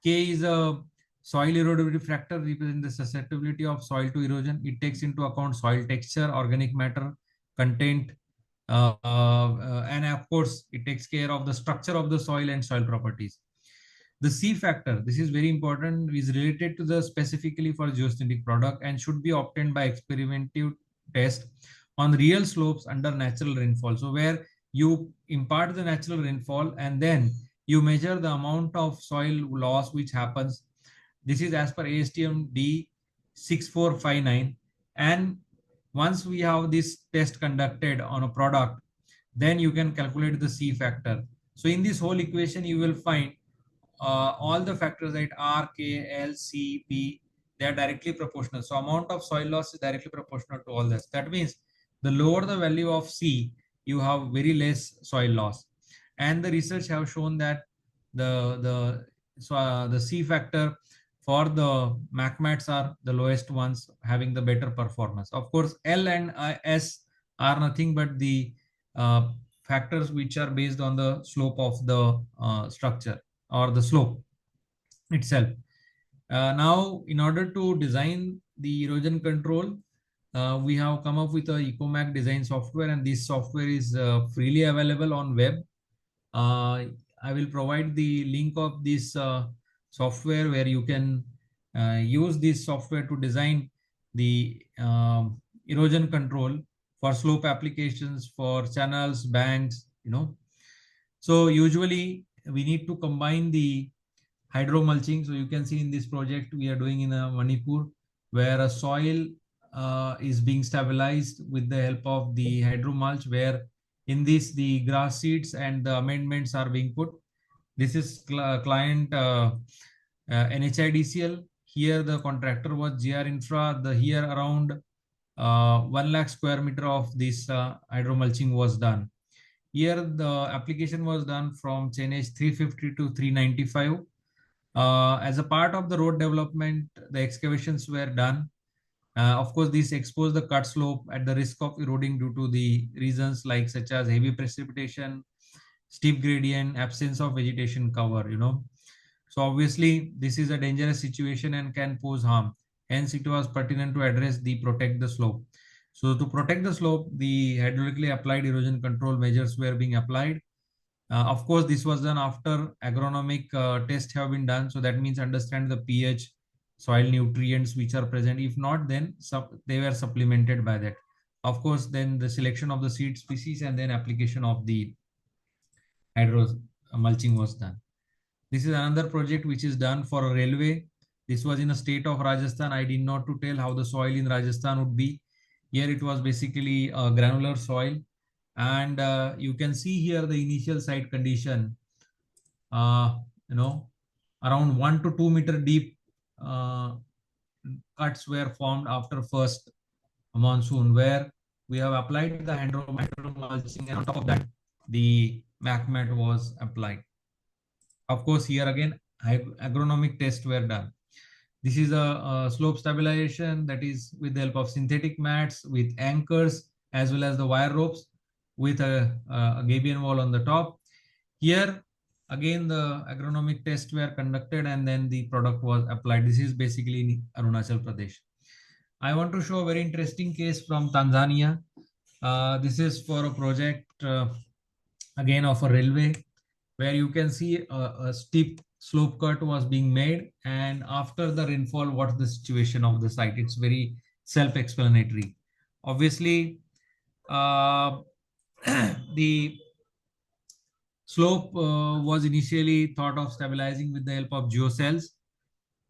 K is a soil erodibility factor representing the susceptibility of soil to erosion. It takes into account soil texture, organic matter, content, and of course, it takes care of the structure of the soil and soil properties. The C factor, this is very important, is related to the specifically for geosynthetic product and should be obtained by experimental test on real slopes under natural rainfall. So where you impart the natural rainfall and then you measure the amount of soil loss which happens. This is as per ASTM D6459. And once we have this test conducted on a product, then you can calculate the C factor. So in this whole equation, you will find all the factors like R, K, L, C, P, they are directly proportional. So amount of soil loss is directly proportional to all this. That means the lower the value of C, you have very less soil loss. And the research have shown that the C factor for the MacMats are the lowest ones having the better performance. Of course, L and S are nothing but the factors which are based on the slope of the structure or the slope itself. Now, in order to design the erosion control, we have come up with a EcoMac design software, and this software is freely available on web. I will provide the link of this software where you can use this software to design the erosion control for slope applications, for channels, banks, So usually we need to combine the hydro mulching. So you can see in this project we are doing in Manipur, where a soil is being stabilized with the help of the hydro mulch, where in this the grass seeds and the amendments are being put. This is client NHIDCL. Here the contractor was GR Infra. Here around 1 lakh square meter of this hydro mulching was done. Here the application was done from Chennai 350 to 395. As a part of the road development, the excavations were done. Of course, this exposed the cut slope at the risk of eroding due to the reasons like such as heavy precipitation, steep gradient, absence of vegetation cover, So obviously, this is a dangerous situation and can pose harm. Hence, it was pertinent to address the protect the slope. So to protect the slope, the hydraulically applied erosion control measures were being applied. Of course, this was done after agronomic tests have been done. So that means understand the pH, soil nutrients which are present. If not, then they were supplemented by that. Of course, then the selection of the seed species and then application of the hydro mulching was done. This is another project which is done for a railway. This was in a state of Rajasthan. I did not to tell how the soil in Rajasthan would be. Here it was basically a granular soil, and you can see here the initial site condition. You know, around 1 to 2 meter deep cuts were formed after first monsoon, where we have applied the hydro mulching, and on top of that, the MACMAT was applied. Of course, here again, agronomic tests were done. This is a slope stabilization, that is with the help of synthetic mats, with anchors, as well as the wire ropes, with a gabion wall on the top. Here, again, the agronomic tests were conducted and then the product was applied. This is basically in Arunachal Pradesh. I want to show a very interesting case from Tanzania. This is for a project, again, of a railway, where you can see a steep slope cut was being made, and after the rainfall, what's the situation of the site? It's very self-explanatory. Obviously, the slope was initially thought of stabilizing with the help of geocells.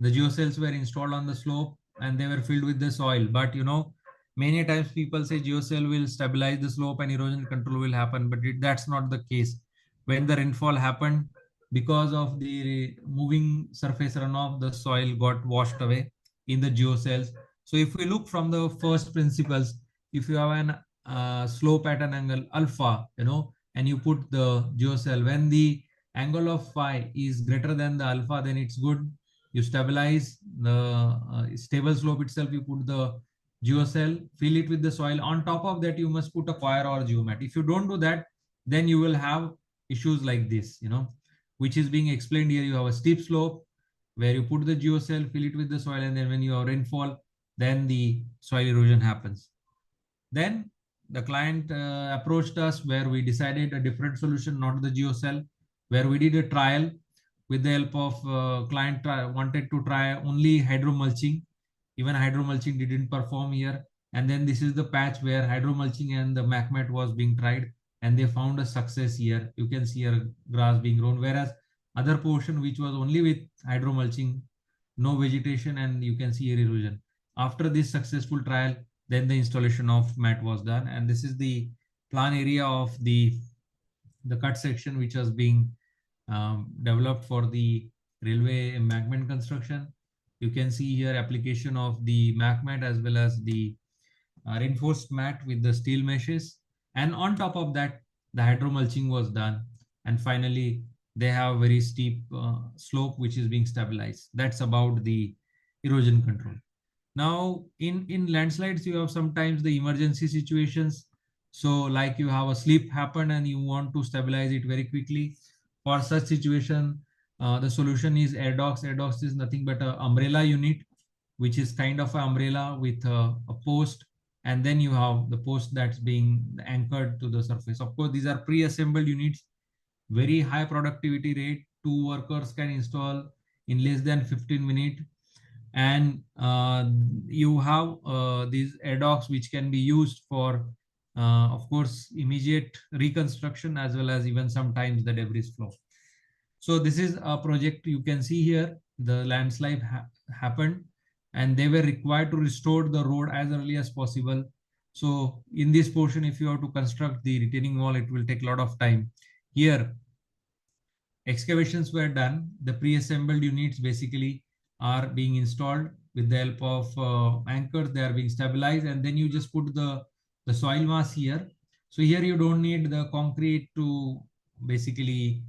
The geocells were installed on the slope and they were filled with the soil. But many times people say geocell will stabilize the slope and erosion control will happen, but that's not the case. When the rainfall happened, because of the moving surface runoff, the soil got washed away in the geocells. So if we look from the first principles, if you have an slope at an angle alpha, and you put the geocell, when the angle of phi is greater than the alpha, then it's good. You stabilize the stable slope itself, you put the geocell, fill it with the soil. On top of that, you must put a coir or geomat. If you don't do that, then you will have issues like this, which is being explained here. You have a steep slope where you put the geocell, fill it with the soil, and then when you have rainfall, then the soil erosion happens. Then the client approached us, where we decided a different solution, not the geocell, where we did a trial with the help of client wanted to try only hydro mulching. Even hydro mulching didn't perform here. And then this is the patch where hydro mulching and the MACMAT was being tried, and they found a success here. You can see here grass being grown, whereas other portion which was only with hydro mulching, no vegetation, and you can see here erosion. After this successful trial, then the installation of mat was done, and this is the plan area of the cut section which was being developed for the railway embankment construction. You can see here application of the MACMAT as well as the reinforced mat with the steel meshes, and on top of that, the hydro mulching was done, and finally they have very steep slope which is being stabilized. That's about the erosion control. Now, in landslides, you have sometimes the emergency situations. So like you have a slip happen and you want to stabilize it very quickly. For such situation, the solution is air docks. Air docks is nothing but an umbrella unit, which is kind of an umbrella with a post, and then you have the post that's being anchored to the surface. Of course, these are pre-assembled units, very high productivity rate. 2 workers can install in less than 15 minutes. And you have these air docks which can be used for, of course, immediate reconstruction, as well as even sometimes the debris flow. So this is a project. You can see here the landslide happened, and they were required to restore the road as early as possible. So in this portion, if you have to construct the retaining wall, it will take a lot of time. Here, excavations were done. The pre-assembled units basically are being installed with the help of anchors. They are being stabilized, and then you just put the soil mass here. So here you don't need the concrete to basically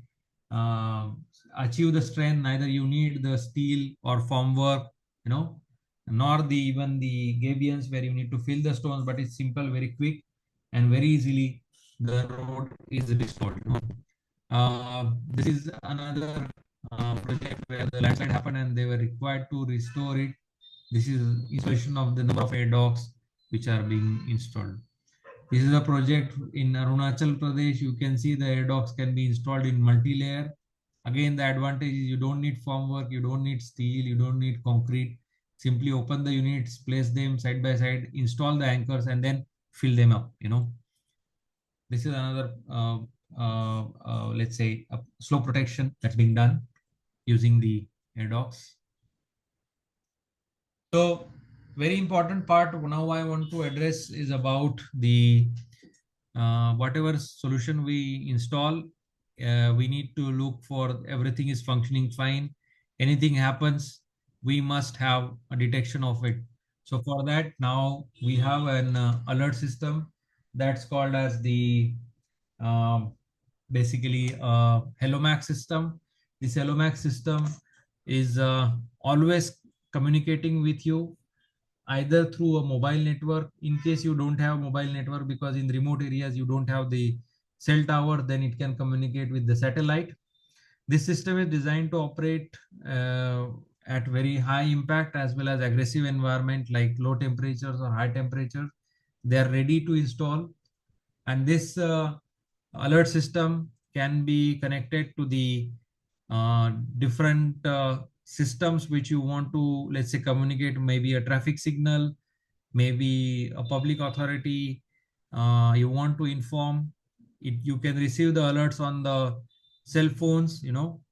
achieve the strength. Neither you need the steel or formwork, nor even the gabions where you need to fill the stones, but it's simple, very quick, and very easily the road is restored. This is another project where the landslide happened and they were required to restore it. This is installation of the number of air docks which are being installed. This is a project in Arunachal Pradesh. You can see the air docks can be installed in multi-layer. Again, the advantage is you don't need formwork, you don't need steel, you don't need concrete. Simply open the units, place them side by side, install the anchors, and then fill them up. This is another let's say slope protection that's being done using the air docks. So very important part now I want to address is about the whatever solution we install, we need to look for everything is functioning fine. Anything happens, we must have a detection of it. So for that, now we have an alert system that's called as the um, basically Hellomax system. This Hellomax system is always communicating with you either through a mobile network. In case you don't have mobile network, because in remote areas you don't have the cell tower, then it can communicate with the satellite. This system is designed to operate at very high impact as well as aggressive environment like low temperatures or high temperatures. They are ready to install, and this alert system can be connected to the different systems which you want to, let's say, communicate, maybe a traffic signal, maybe a public authority you want to inform it. You can receive the alerts on the cell phones.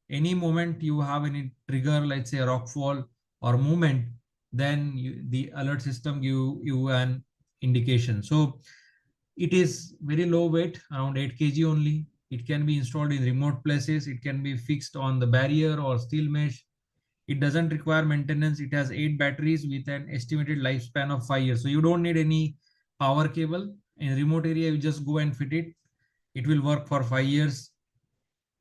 Any moment you have any trigger, let's say a rockfall or movement, then the alert system give you an indication. So it is very low weight, around 8 kg only. It can be installed in remote places. It can be fixed on the barrier or steel mesh. It doesn't require maintenance. It has 8 batteries with an estimated lifespan of 5 years. So you don't need any power cable. In remote area, you just go and fit it. It will work for 5 years.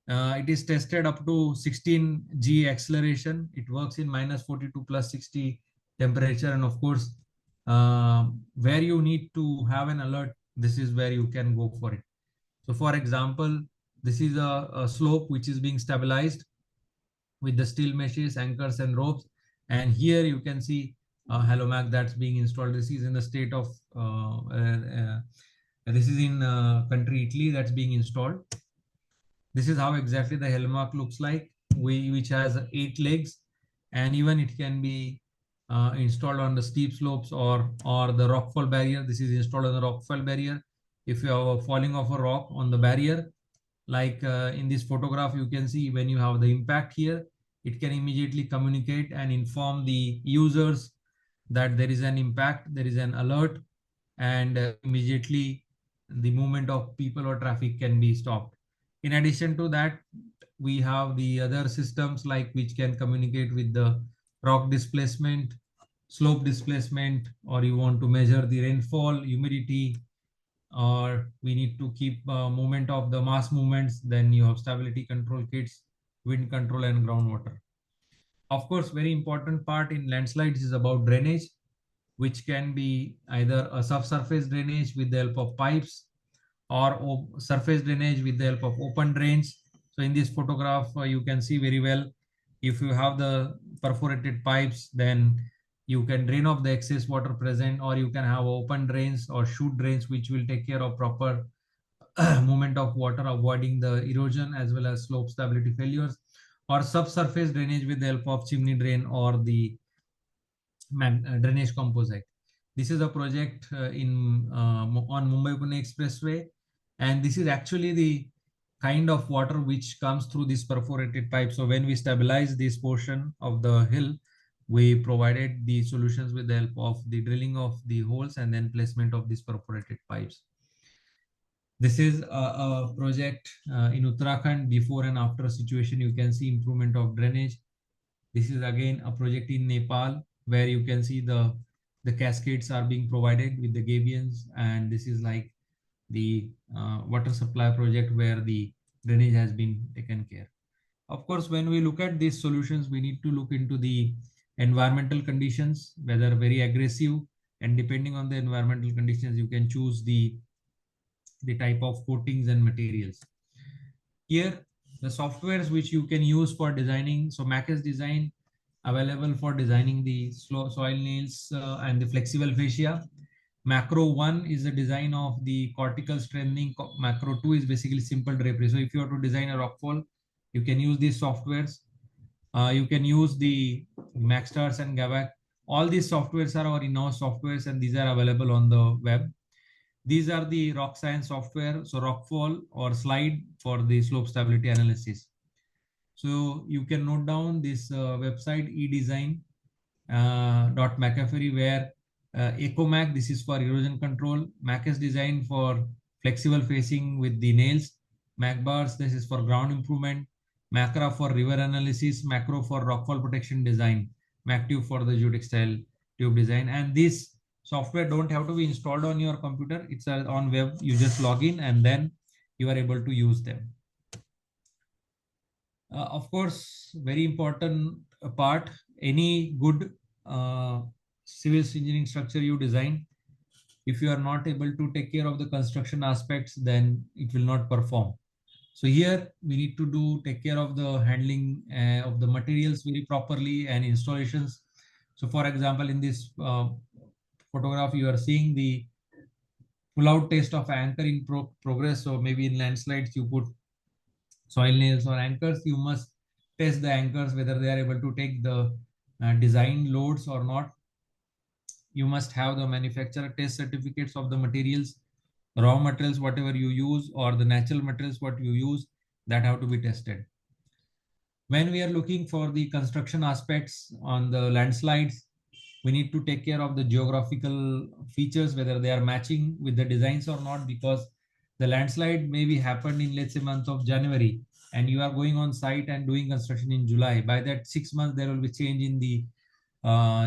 It is tested up to 16 G acceleration. It works in -42 +60 temperature. And of course, where you need to have an alert, this is where you can go for it. So for example, this is a slope which is being stabilized with the steel meshes, anchors and ropes. And here you can see Hellomax that's being installed. This is in the state of, this is in country Italy that's being installed. This is how exactly the Hellomax looks like, which has 8 legs, and even it can be installed on the steep slopes or the rockfall barrier. This is installed on the rockfall barrier. If you are falling off a rock on the barrier, like in this photograph, you can see when you have the impact here, it can immediately communicate and inform the users that there is an impact, there is an alert, and immediately the movement of people or traffic can be stopped. In addition to that, we have the other systems like which can communicate with the rock displacement, slope displacement, or you want to measure the rainfall, humidity, or we need to keep movement of the mass movements. Then you have stability control kits, wind control, and groundwater. Of course, very important part in landslides is about drainage, which can be either a subsurface drainage with the help of pipes or surface drainage with the help of open drains. So in this photograph, you can see very well, if you have the perforated pipes, then you can drain off the excess water present, or you can have open drains or chute drains, which will take care of proper movement of water, avoiding the erosion as well as slope stability failures, or subsurface drainage with the help of chimney drain or the drainage composite. This is a project on Mumbai-Pune Expressway, and this is actually the kind of water which comes through this perforated pipe. So when we stabilize this portion of the hill, we provided the solutions with the help of the drilling of the holes and then placement of these perforated pipes. This is a project in Uttarakhand, before and after situation. You can see improvement of drainage. This is again a project in Nepal where you can see the cascades are being provided with the gabions, and this is like the water supply project where the drainage has been taken care. Of course, when we look at these solutions, we need to look into the environmental conditions, whether very aggressive, and depending on the environmental conditions, you can choose the type of coatings and materials. Here, the softwares which you can use for designing. So Mac is design available for designing the soil nails and the flexible fascia. Macro 1 is the design of the cortical strengthening. Macro 2 is basically simple drapery. So if you have to design a rockfall, you can use these softwares. You can use the Maxstars and Gavac. All these softwares are our in-house softwares, and these are available on the web. These are the rock science software. So rockfall or slide for the slope stability analysis. So you can note down this website edesign.mcafee where EcoMac, this is for erosion control. Mac is designed for flexible facing with the nails. MacBars, this is for ground improvement. Macra for river analysis. Macro for rockfall protection design. MacTube for the geotextile tube design. And this software don't have to be installed on your computer. It's on web. You just log in and then you are able to use them. Of course, very important part, any good civil engineering structure you design, if you are not able to take care of the construction aspects, then it will not perform. So here we need to take care of the handling of the materials very properly and installations. So for example, in this photograph, you are seeing the pull-out test of anchor in progress. So maybe in landslides, you put soil nails or anchors, you must test the anchors whether they are able to take the design loads or not. You must have the manufacturer test certificates of the materials, raw materials, whatever you use, or the natural materials, what you use, that have to be tested. When we are looking for the construction aspects on the landslides, we need to take care of the geographical features, whether they are matching with the designs or not, because the landslide maybe happened in, let's say, month of January, and you are going on site and doing construction in July. By that 6 months, there will be change in the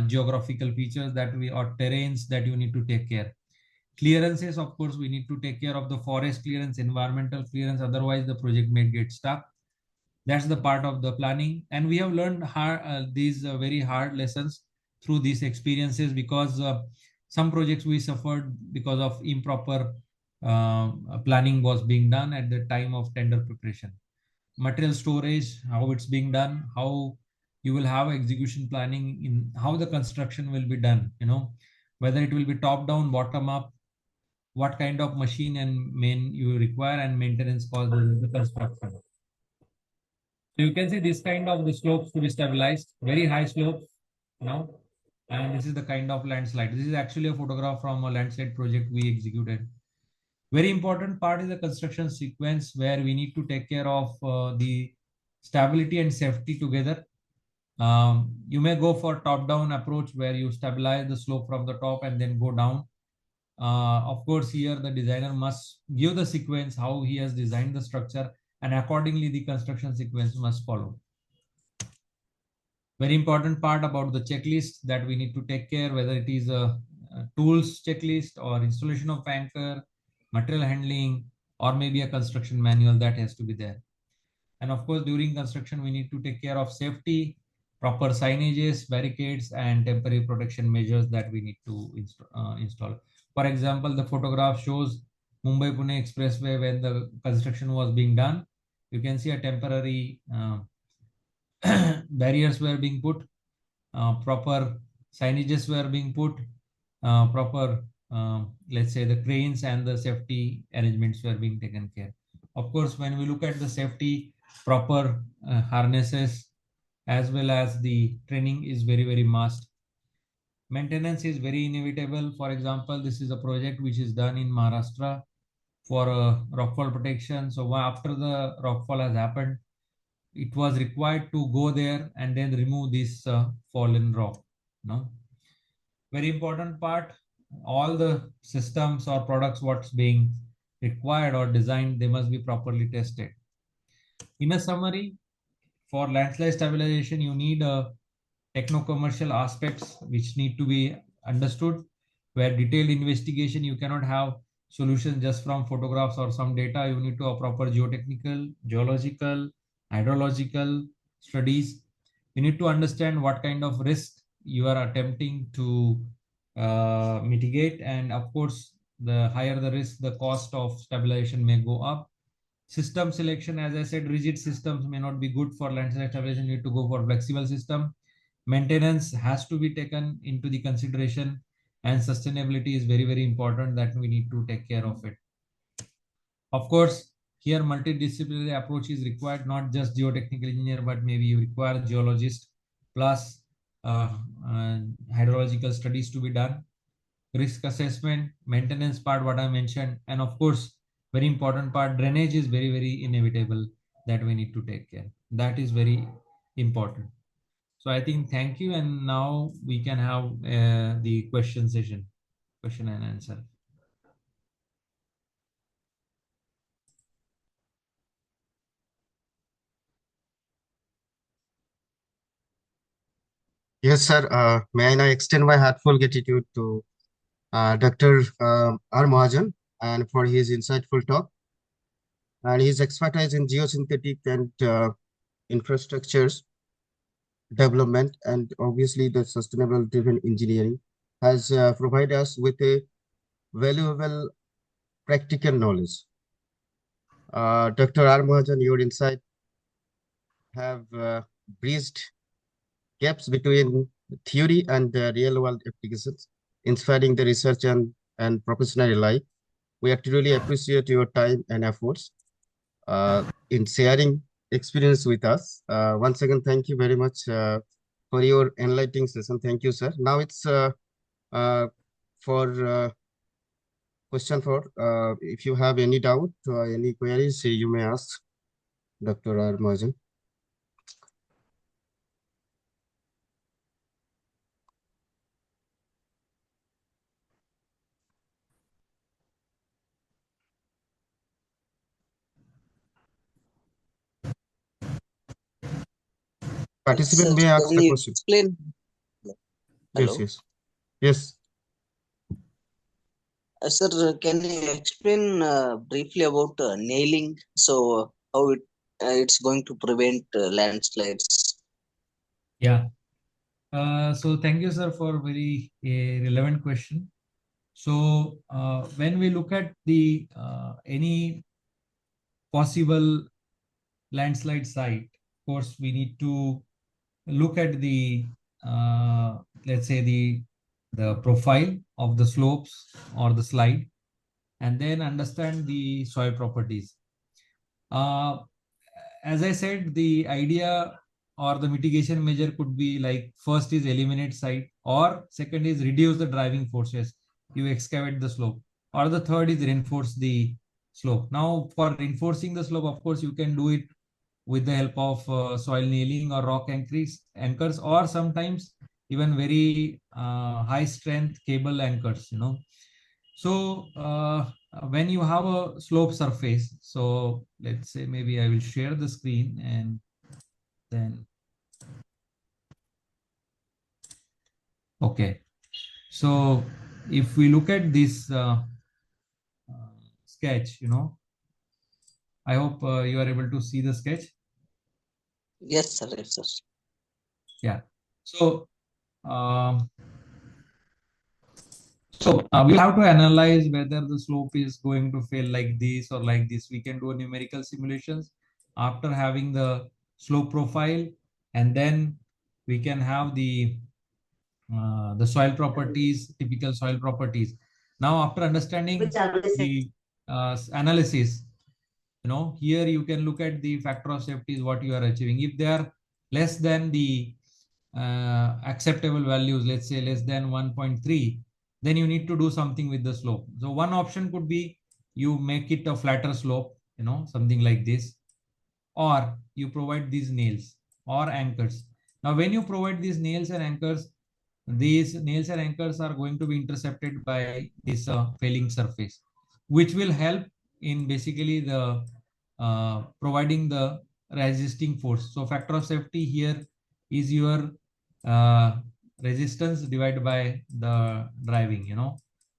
geographical features that we or terrains that you need to take care. Clearances, of course, we need to take care of the forest clearance, environmental clearance, otherwise the project may get stuck. That's the part of the planning, and we have learned these very hard lessons through these experiences, because some projects we suffered because of improper planning was being done at the time of tender preparation. Material storage, how it's being done, how you will have execution planning in how the construction will be done, whether it will be top down, bottom up, what kind of machine and main you require, and maintenance cost during the construction. So you can see this kind of the slopes to be stabilized, very high slopes now. And this is the kind of landslide. This is actually a photograph from a landslide project we executed. Very important part is the construction sequence, where we need to take care of the stability and safety together. You may go for top-down approach where you stabilize the slope from the top and then go down. Of course, here the designer must give the sequence how he has designed the structure, and accordingly the construction sequence must follow. Very important part about the checklist that we need to take care, whether it is a tools checklist or installation of anchor, material handling, or maybe a construction manual that has to be there. And of course, during construction, we need to take care of safety, proper signages, barricades, and temporary protection measures that we need to install. For example, the photograph shows Mumbai-Pune Expressway when the construction was being done. You can see a temporary barriers were being put, proper signages were being put, proper, let's say, the cranes and the safety arrangements were being taken care. Of course, when we look at the safety, proper harnesses as well as the training is very, very must. Maintenance is very inevitable. For example, this is a project which is done in Maharashtra for rockfall protection. So after the rockfall has happened, it was required to go there and then remove this fallen rock. No, very important part. All the systems or products what's being required or designed, they must be properly tested. In a summary, for landslide stabilization, you need a techno-commercial aspects which need to be understood, where detailed investigation, you cannot have solutions just from photographs or some data. You need to have proper geotechnical, geological, hydrological studies. You need to understand what kind of risk you are attempting to mitigate, and of course, the higher the risk, the cost of stabilization may go up. System selection, as I said, rigid systems may not be good for landslide stabilization. You need to go for flexible system. Maintenance has to be taken into the consideration, and sustainability is very, very important, that we need to take care of it. Of course, here multidisciplinary approach is required, not just geotechnical engineer, but maybe you require geologist plus hydrological studies to be done. Risk assessment, maintenance part, what I mentioned, and of course, very important part, drainage is very, very inevitable. that we need to take care. That is very important. So I think thank you, and now we can have the question session, question and answer. Yes, sir. May I now extend my heartfelt gratitude to Dr. R. Mahajan and for his insightful talk and his expertise in geosynthetic and infrastructures development, and obviously the sustainable driven engineering has provided us with a valuable practical knowledge. Dr. R. Mahajan, your insight have bridged gaps between theory and real world applications, inspiring the research and professional alike. We truly appreciate your time and efforts in sharing experience with us. Once again, thank you very much for your enlightening session. Thank you, sir. Now it's for question for if you have any doubt or any queries, you may ask Dr. R. Mahajan. Participant Sir, may ask can the you question. explain? Yes, Hello. yes. Sir, can you explain briefly about nailing? So, how it's going to prevent landslides? Yeah. So thank you, sir, for very relevant question. So when we look at the any possible landslide site, of course, we need to look at the let's say the profile of the slopes or the slide, and then understand the soil properties. As I said, the idea or the mitigation measure could be like first is eliminate site, or second is reduce the driving forces. You excavate the slope, or the third is reinforce the slope. Now, for reinforcing the slope, of course, you can do it with the help of soil nailing or rock anchors, or sometimes even very high strength cable anchors. So when you have a slope surface, so let's say maybe I will share the screen, and then, okay. So if we look at this sketch, I hope you are able to see the sketch. Yes, sir. Yes, sir. Yeah. So um, we'll have to analyze whether the slope is going to fail like this or like this. We can do a numerical simulations after having the slope profile, and then we can have the soil properties, typical soil properties. Now, after understanding the analysis, here you can look at the factor of safety is what you are achieving. If they are less than the acceptable values, let's say less than 1.3, then you need to do something with the slope. So one option could be you make it a flatter slope, something like this, or you provide these nails or anchors. Now, when you provide these nails and anchors, these nails and anchors are going to be intercepted by this failing surface, which will help in basically the providing the resisting force. So factor of safety here is your uh, resistance divided by the driving.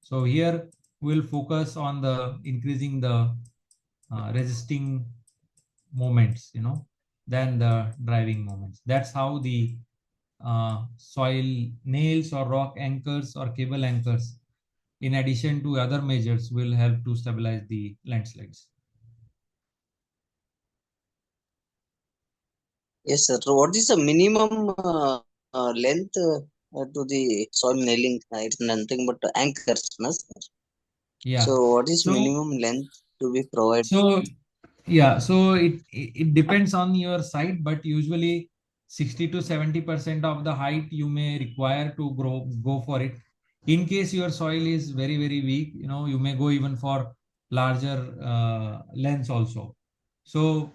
So here we'll focus on the increasing the resisting moments, than the driving moments. That's how the soil nails or rock anchors or cable anchors, in addition to other measures, will help to stabilize the landslides. Yes, sir. So what is the minimum length to the soil nailing? It's nothing but anchors, no, sir? Yeah. So, what is So minimum length to be provided? So yeah, so it depends on your site, but usually 60 to 70% of the height you may require to go for it. In case your soil is very, very weak, you may go even for larger lengths also. So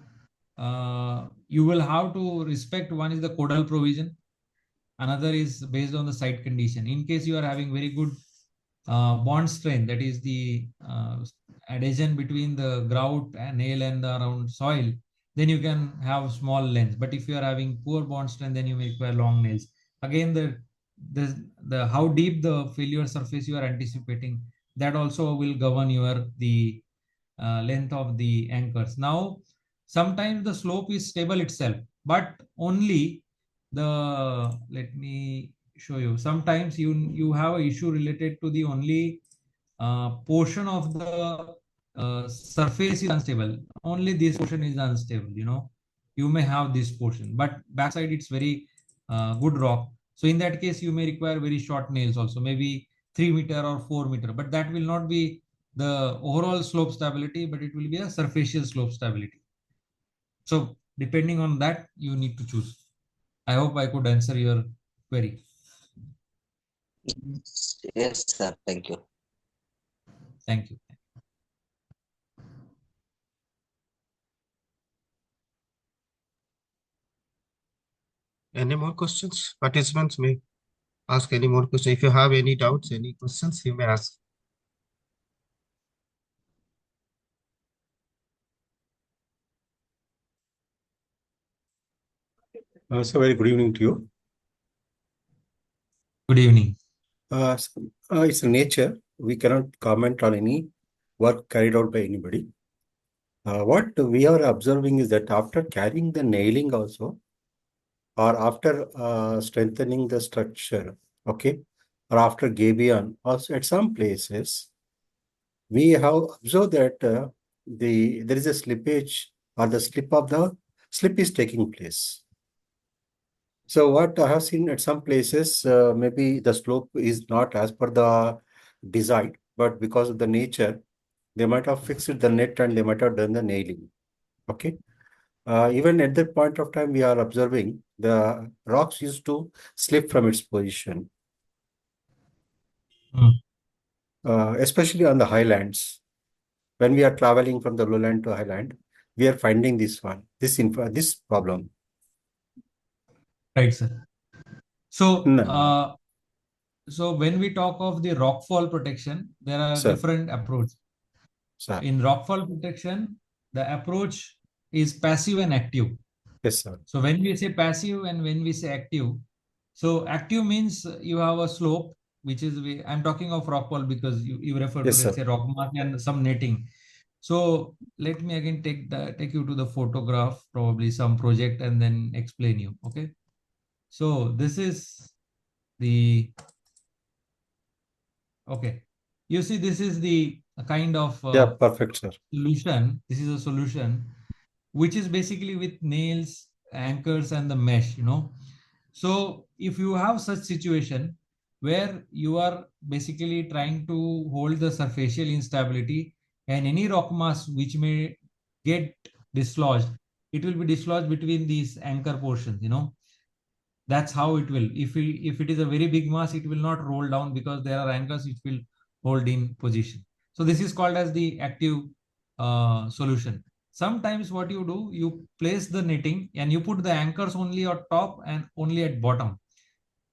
you will have to respect. One is the codal provision, another is based on the site condition. In case you are having very good bond strength, that is the adhesion between the grout and nail and the around soil, then you can have small lengths. But if you are having poor bond strength, then you may require long nails. Again, the how deep the failure surface you are anticipating, that also will govern your the length of the anchors. Now, sometimes the slope is stable itself, but only the, let me show you. Sometimes you have an issue related to the only portion of the surface is unstable. Only this portion is unstable. You may have this portion, but backside it's very good rock. So in that case, you may require very short nails also, maybe 3 meter or 4 meter. But that will not be the overall slope stability, but it will be a surfacial slope stability. So depending on that, you need to choose. I hope I could answer your query. Yes, sir. Thank you. Thank you. Any more questions? Participants may ask any more questions. If you have any doubts, any questions, you may ask. So very good evening to you. Good evening. It's nature. We cannot comment on any work carried out by anybody. What we are observing is that after carrying the nailing also, or after strengthening the structure, okay, or after gabion, also at some places, we have observed that there is a slippage, or the slip is taking place. So what I have seen at some places, maybe the slope is not as per the design, but because of the nature, they might have fixed the net and they might have done the nailing. Okay. Even at that point of time, we are observing the rocks used to slip from its position, especially on the highlands. When we are traveling from the lowland to highland, we are finding this problem. Right, sir. So, No. so when we talk of the rockfall protection, there are Sir. different approaches. Sir. In rockfall protection, the approach is passive and active. Yes, sir. So when we say passive and when we say active, so active means you have a slope, which is, I'm talking of rockfall because you refer to, Yes, let's sir. say, rock mass and some netting. So let me again take you to the photograph, probably some project, and then explain you. Okay. So this is the, okay. You see, this is the kind of Yeah, perfect, sir. solution. This is a solution which is basically with nails, anchors, and the mesh. So if you have such situation where you are basically trying to hold the surfacial instability, and any rock mass which may get dislodged, it will be dislodged between these anchor portions. That's how it will. If it is a very big mass, it will not roll down because there are anchors which will hold in position. So this is called as the active solution. Sometimes what you do, you place the netting and you put the anchors only at top and only at bottom,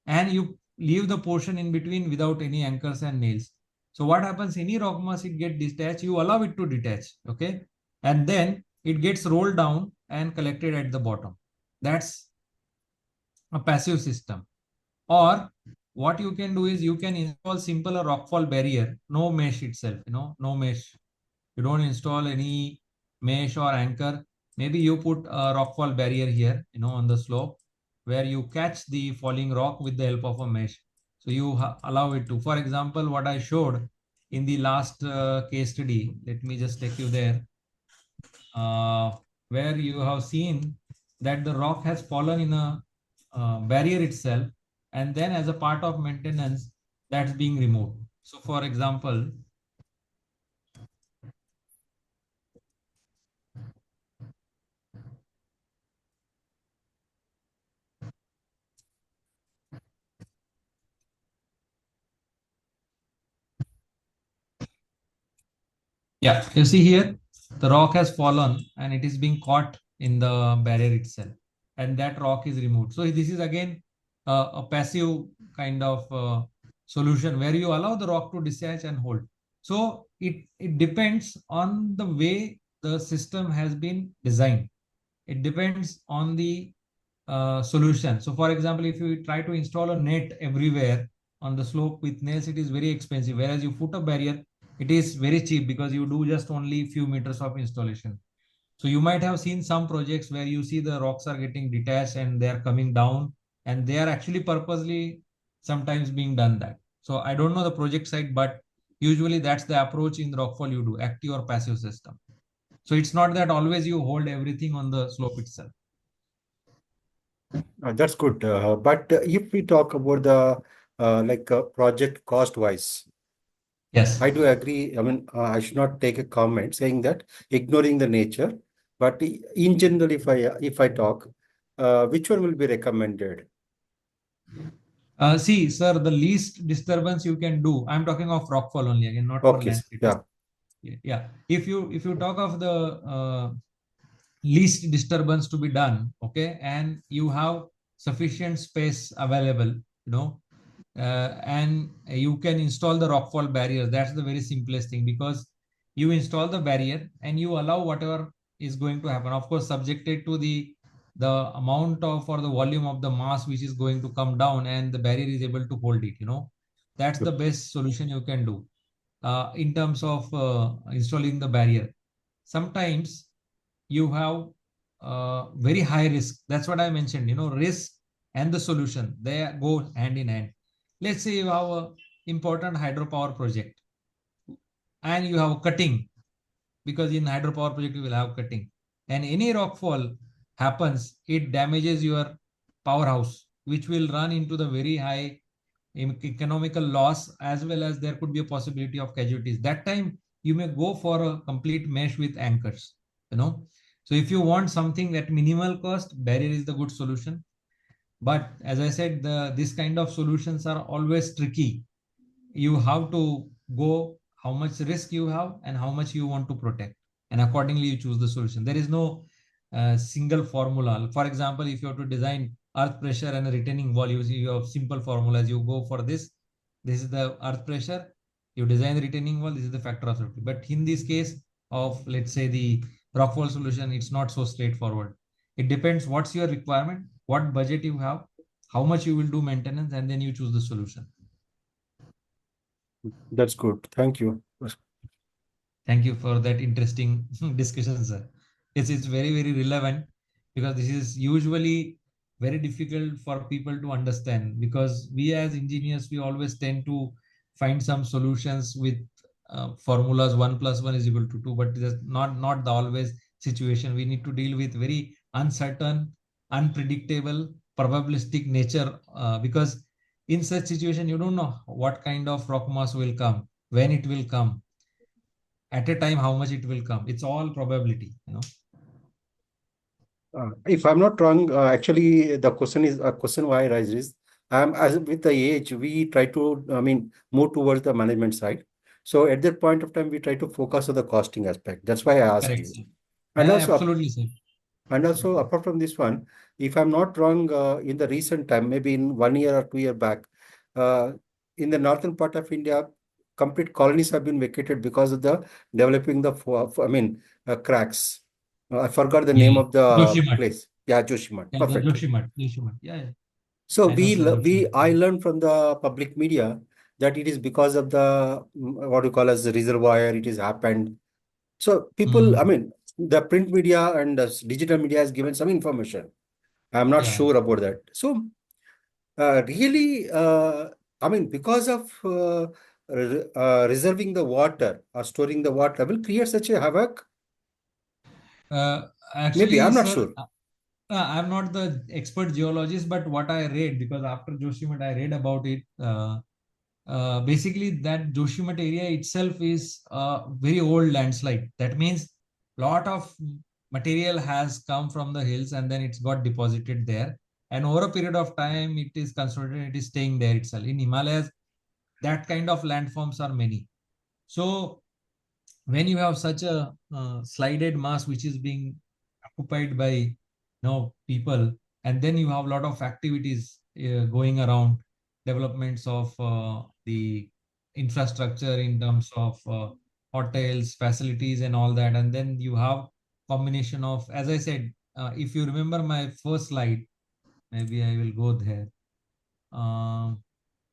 and you leave the portion in between without any anchors and nails. So what happens, any rock mass, it get detached, you allow it to detach, okay, and then it gets rolled down and collected at the bottom. That's a passive system. Or what you can do is you can install simple a rockfall barrier, no mesh itself, no mesh. You don't install any mesh or anchor. Maybe you put a rockfall barrier here, on the slope, where you catch the falling rock with the help of a mesh. So you allow it to, for example, what I showed in the last case study, let me just take you there, where you have seen that the rock has fallen in a barrier itself, and then as a part of maintenance, that's being removed. So for example, yeah, you see here, the rock has fallen and it is being caught in the barrier itself, and that rock is removed. So this is again a passive kind of solution where you allow the rock to detach and hold. So it depends on the way the system has been designed. It depends on the solution. So for example, if you try to install a net everywhere on the slope with nails, it is very expensive. Whereas you put a barrier, it is very cheap because you do just only few meters of installation. So you might have seen some projects where you see the rocks are getting detached and they are coming down, and they are actually purposely sometimes being done that. So I don't know the project side, but usually that's the approach in the rockfall you do, active or passive system. So it's not that always you hold everything on the slope itself. That's good. But if we talk about the project cost wise, Yes. I do agree. I mean, I should not take a comment saying that ignoring the nature, but in general, if I talk, which one will be recommended? See, sir, the least disturbance you can do. I'm talking of rockfall only again, not for Okay, landslide. yeah, Yeah. If you talk of the least disturbance to be done, okay, and you have sufficient space available, and you can install the rockfall barriers. That's the very simplest thing, because you install the barrier and you allow whatever is going to happen, of course subjected to the amount of or the volume of the mass which is going to come down, and the barrier is able to hold it. That's the good. best solution you can do in terms of installing the barrier. Sometimes you have very high risk. That's what I mentioned. Risk and the solution, they go hand in hand. Let's say you have a important hydropower project and you have cutting, because in hydropower project you will have cutting, and any rockfall happens, it damages your powerhouse, which will run into the very high economical loss, as well as there could be a possibility of casualties. That time you may go for a complete mesh with anchors. So if you want something at minimal cost, barrier is the good solution. But as I said, this kind of solutions are always tricky. You have to go how much risk you have and how much you want to protect, and accordingly you choose the solution. There is no single formula. For example, if you have to design earth pressure and a retaining wall, you have simple formulas. You go for this is the earth pressure, you design the retaining wall, this is the factor of safety. But in this case of, let's say, the rockfall solution, it's not so straightforward. It depends what's your requirement, what budget you have, how much you will do maintenance, and then you choose the solution. That's good. Thank you. Thank you for that interesting discussion, sir. It's very, very relevant, because this is usually very difficult for people to understand, because we as engineers, we always tend to find some solutions with formulas 1 plus 1 is equal to 2, but that's not the always situation. We need to deal with very uncertain, unpredictable, probabilistic nature, because in such situation, you don't know what kind of rock mass will come, when it will come, at a time how much it will come. It's all probability. If I'm not wrong, actually, the question is a question why I raised is, as with the age, we try to, I mean, move towards the management side. So at that point of time, we try to focus on the costing aspect. That's why I asked Correct, you. sir. And Yeah, also, absolutely, sir. apart from this one, if I'm not wrong, in the recent time, maybe in 1 year or 2 year back, uh, in the northern part of India, complete colonies have been vacated because of the developing the, cracks. I forgot the name Yeah, of the Joshimat. place. Yeah, Joshimat. Yeah, the Perfect. Joshimat. Yeah, yeah. So I know, sir, I Joshimat. learned from the public media that it is because of the what you call as the reservoir. It is happened. So people, I Mm. mean, the print media and the digital media has given some information. I'm not Yeah. sure about that. So really, I mean, because of reserving the water or storing the water will create such a havoc. Maybe Actually, I'm not sir, sure. I'm not the expert geologist, but what I read, because after Joshimat, I read about it. Basically, that Joshimat area itself is a very old landslide. That means lot of material has come from the hills and then it's got deposited there. And over a period of time, it is consolidated, it is staying there itself. In Himalayas, that kind of landforms are many. So when you have such a slided mass which is being occupied by people, and then you have a lot of activities going around, developments of the infrastructure in terms of hotels, facilities, and all that, and then you have combination of, as I said, if you remember my first slide, maybe I will go there.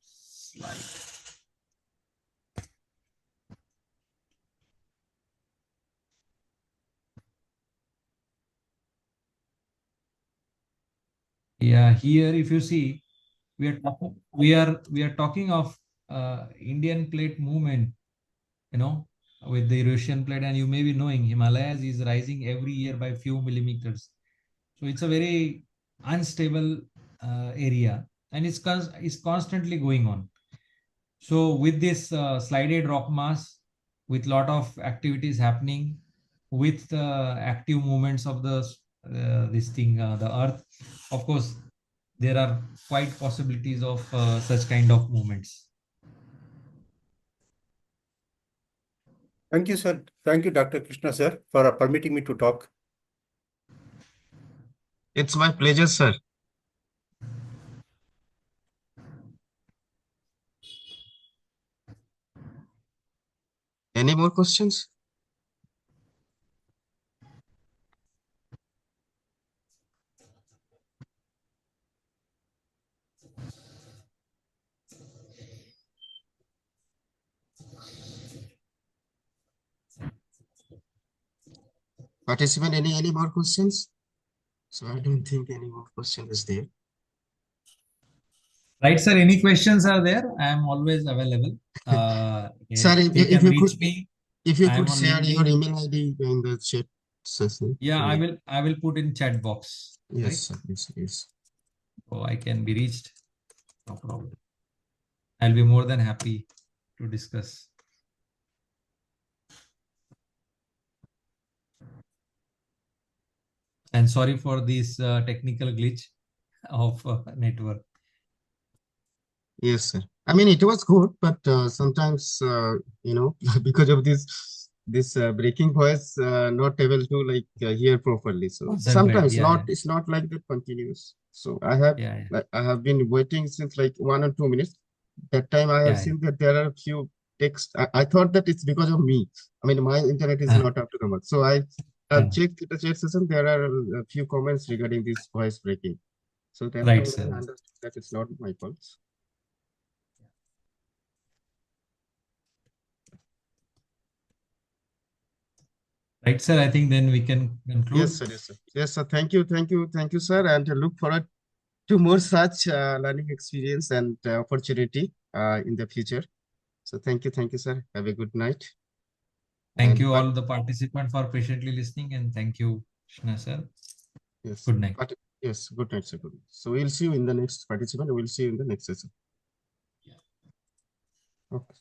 Slide. Yeah, here if you see, we are talking of Indian plate movement, with the Eurasian plate, and you may be knowing Himalayas is rising every year by few millimeters. So it's a very unstable area, and it's constantly going on. So with this slided rock mass, with lot of activities happening, with active movements of the the earth, of course, there are quite possibilities of such kind of movements. Thank you, sir. Thank you, Dr. Krishna, sir, for permitting me to talk. It's my pleasure, sir. Any more questions? Participant, any more questions? So I don't think any more question is there. Right, sir. Any questions are there? I am always available. Sir, They can reach me. if you I am could on share your LinkedIn. email ID in the chat session. Yeah, I will put in chat box. Yes, Right? sir. Yes. So I can be reached. No problem. I'll be more than happy to discuss. And sorry for this technical glitch of network. Yes, sir. I mean, it was good, but sometimes, because of this breaking voice, not able to hear properly. So Concentrate. sometimes Yeah, it's not like that continuous. So yeah. I have been waiting since like 1 or 2 minutes. That time I have seen that there are a few text. I thought that it's because of me. I mean, my internet is not up to the mark. So I have checked the chat session. There are a few comments regarding this voice breaking. So that's Right, why sir. I understood that it's not my fault. Right, sir. I think then we can conclude. Yes, sir. Yes, sir. Thank you, sir. And look forward to more such learning experience and opportunity in the future. So thank you, sir. Have a good night. Thank you all the participants for patiently listening, and thank you, Krishna sir. Yes. Good night. Yes, good night, sir. So we'll see you in the next participant. We'll see you in the next session. Okay.